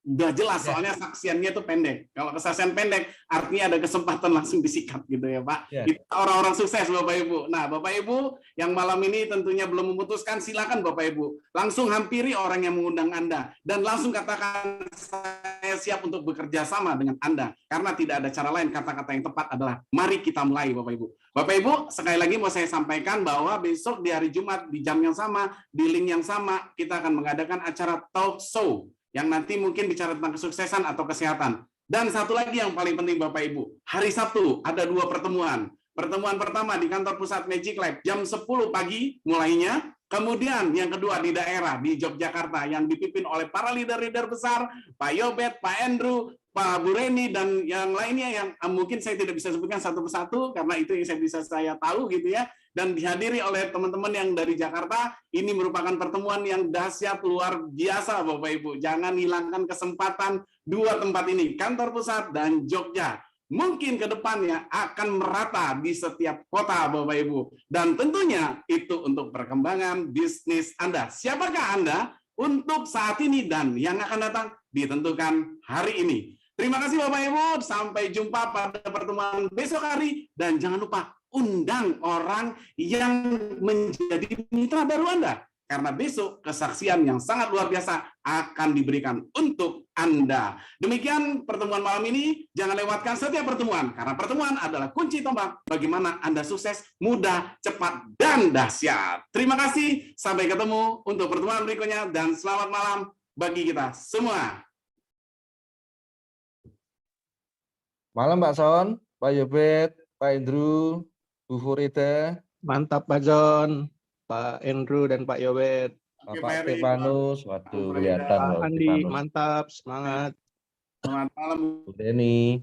udah jelas, soalnya saksiannya itu pendek. Kalau kesaksian pendek, artinya ada kesempatan langsung disikat gitu ya Pak. Kita orang-orang sukses Bapak Ibu. Nah Bapak Ibu yang malam ini tentunya belum memutuskan, silakan Bapak Ibu. Langsung hampiri orang yang mengundang Anda. Dan langsung katakan saya siap untuk bekerja sama dengan Anda. Karena tidak ada cara lain, kata-kata yang tepat adalah mari kita mulai Bapak Ibu. Bapak Ibu, sekali lagi mau saya sampaikan bahwa besok di hari Jumat, di jam yang sama, di link yang sama, kita akan mengadakan acara talk show yang nanti mungkin bicara tentang kesuksesan atau kesehatan. Dan satu lagi yang paling penting Bapak Ibu, hari Sabtu ada 2 pertemuan. Pertemuan pertama di kantor pusat Magic Life jam 10 pagi mulainya, Kemudian yang kedua di daerah di Yogyakarta yang dipimpin oleh para leader-leader besar, Pak Yobet, Pak Andrew, Pak Bureni, dan yang lainnya yang mungkin saya tidak bisa sebutkan satu persatu karena itu yang saya tahu gitu ya. Dan dihadiri oleh teman-teman yang dari Jakarta. Ini merupakan pertemuan yang dahsyat luar biasa Bapak Ibu. Jangan hilangkan kesempatan dua tempat ini, kantor pusat dan Jogja. Mungkin ke depannya akan merata di setiap kota Bapak Ibu. Dan tentunya itu untuk perkembangan bisnis Anda. Siapakah Anda untuk saat ini dan yang akan datang ditentukan hari ini. Terima kasih Bapak Ibu, sampai jumpa pada pertemuan besok hari. Dan jangan lupa undang orang yang menjadi mitra baru Anda. Karena besok kesaksian yang sangat luar biasa akan diberikan untuk Anda. Demikian pertemuan malam ini, jangan lewatkan setiap pertemuan. Karena pertemuan adalah kunci tombak bagaimana Anda sukses, mudah, cepat, dan dahsyat. Terima kasih, sampai ketemu untuk pertemuan berikutnya, dan selamat malam bagi kita semua.
Malam Pak Son, Pak Yobet, Pak Andrew, Bu Furida,
Mantap Pak John, Pak Andrew dan Pak Yobet.
Bapak Stefanus, waduh kelihatan
Pak
loh
Andi,
Stefanus.
mantap, semangat.
Selamat malam.
Bu Denny.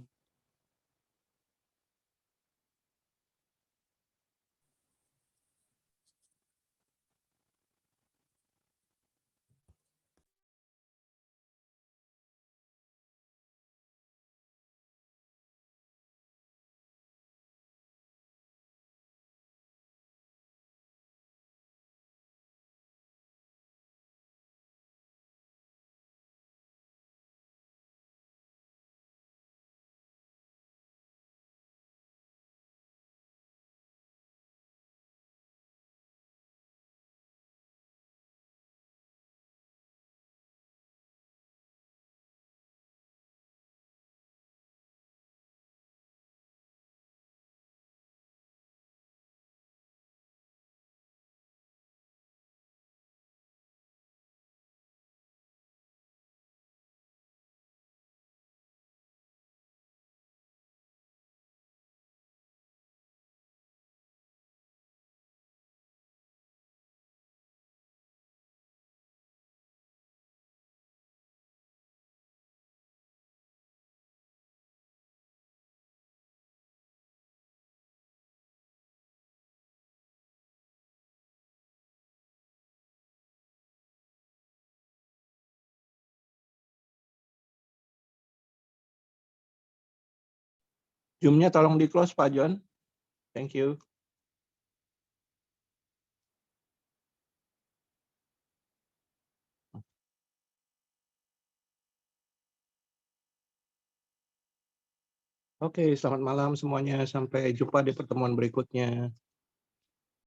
Zoom-nya tolong di-close Pak John. Thank you. Oke, selamat malam semuanya. Sampai jumpa di pertemuan berikutnya.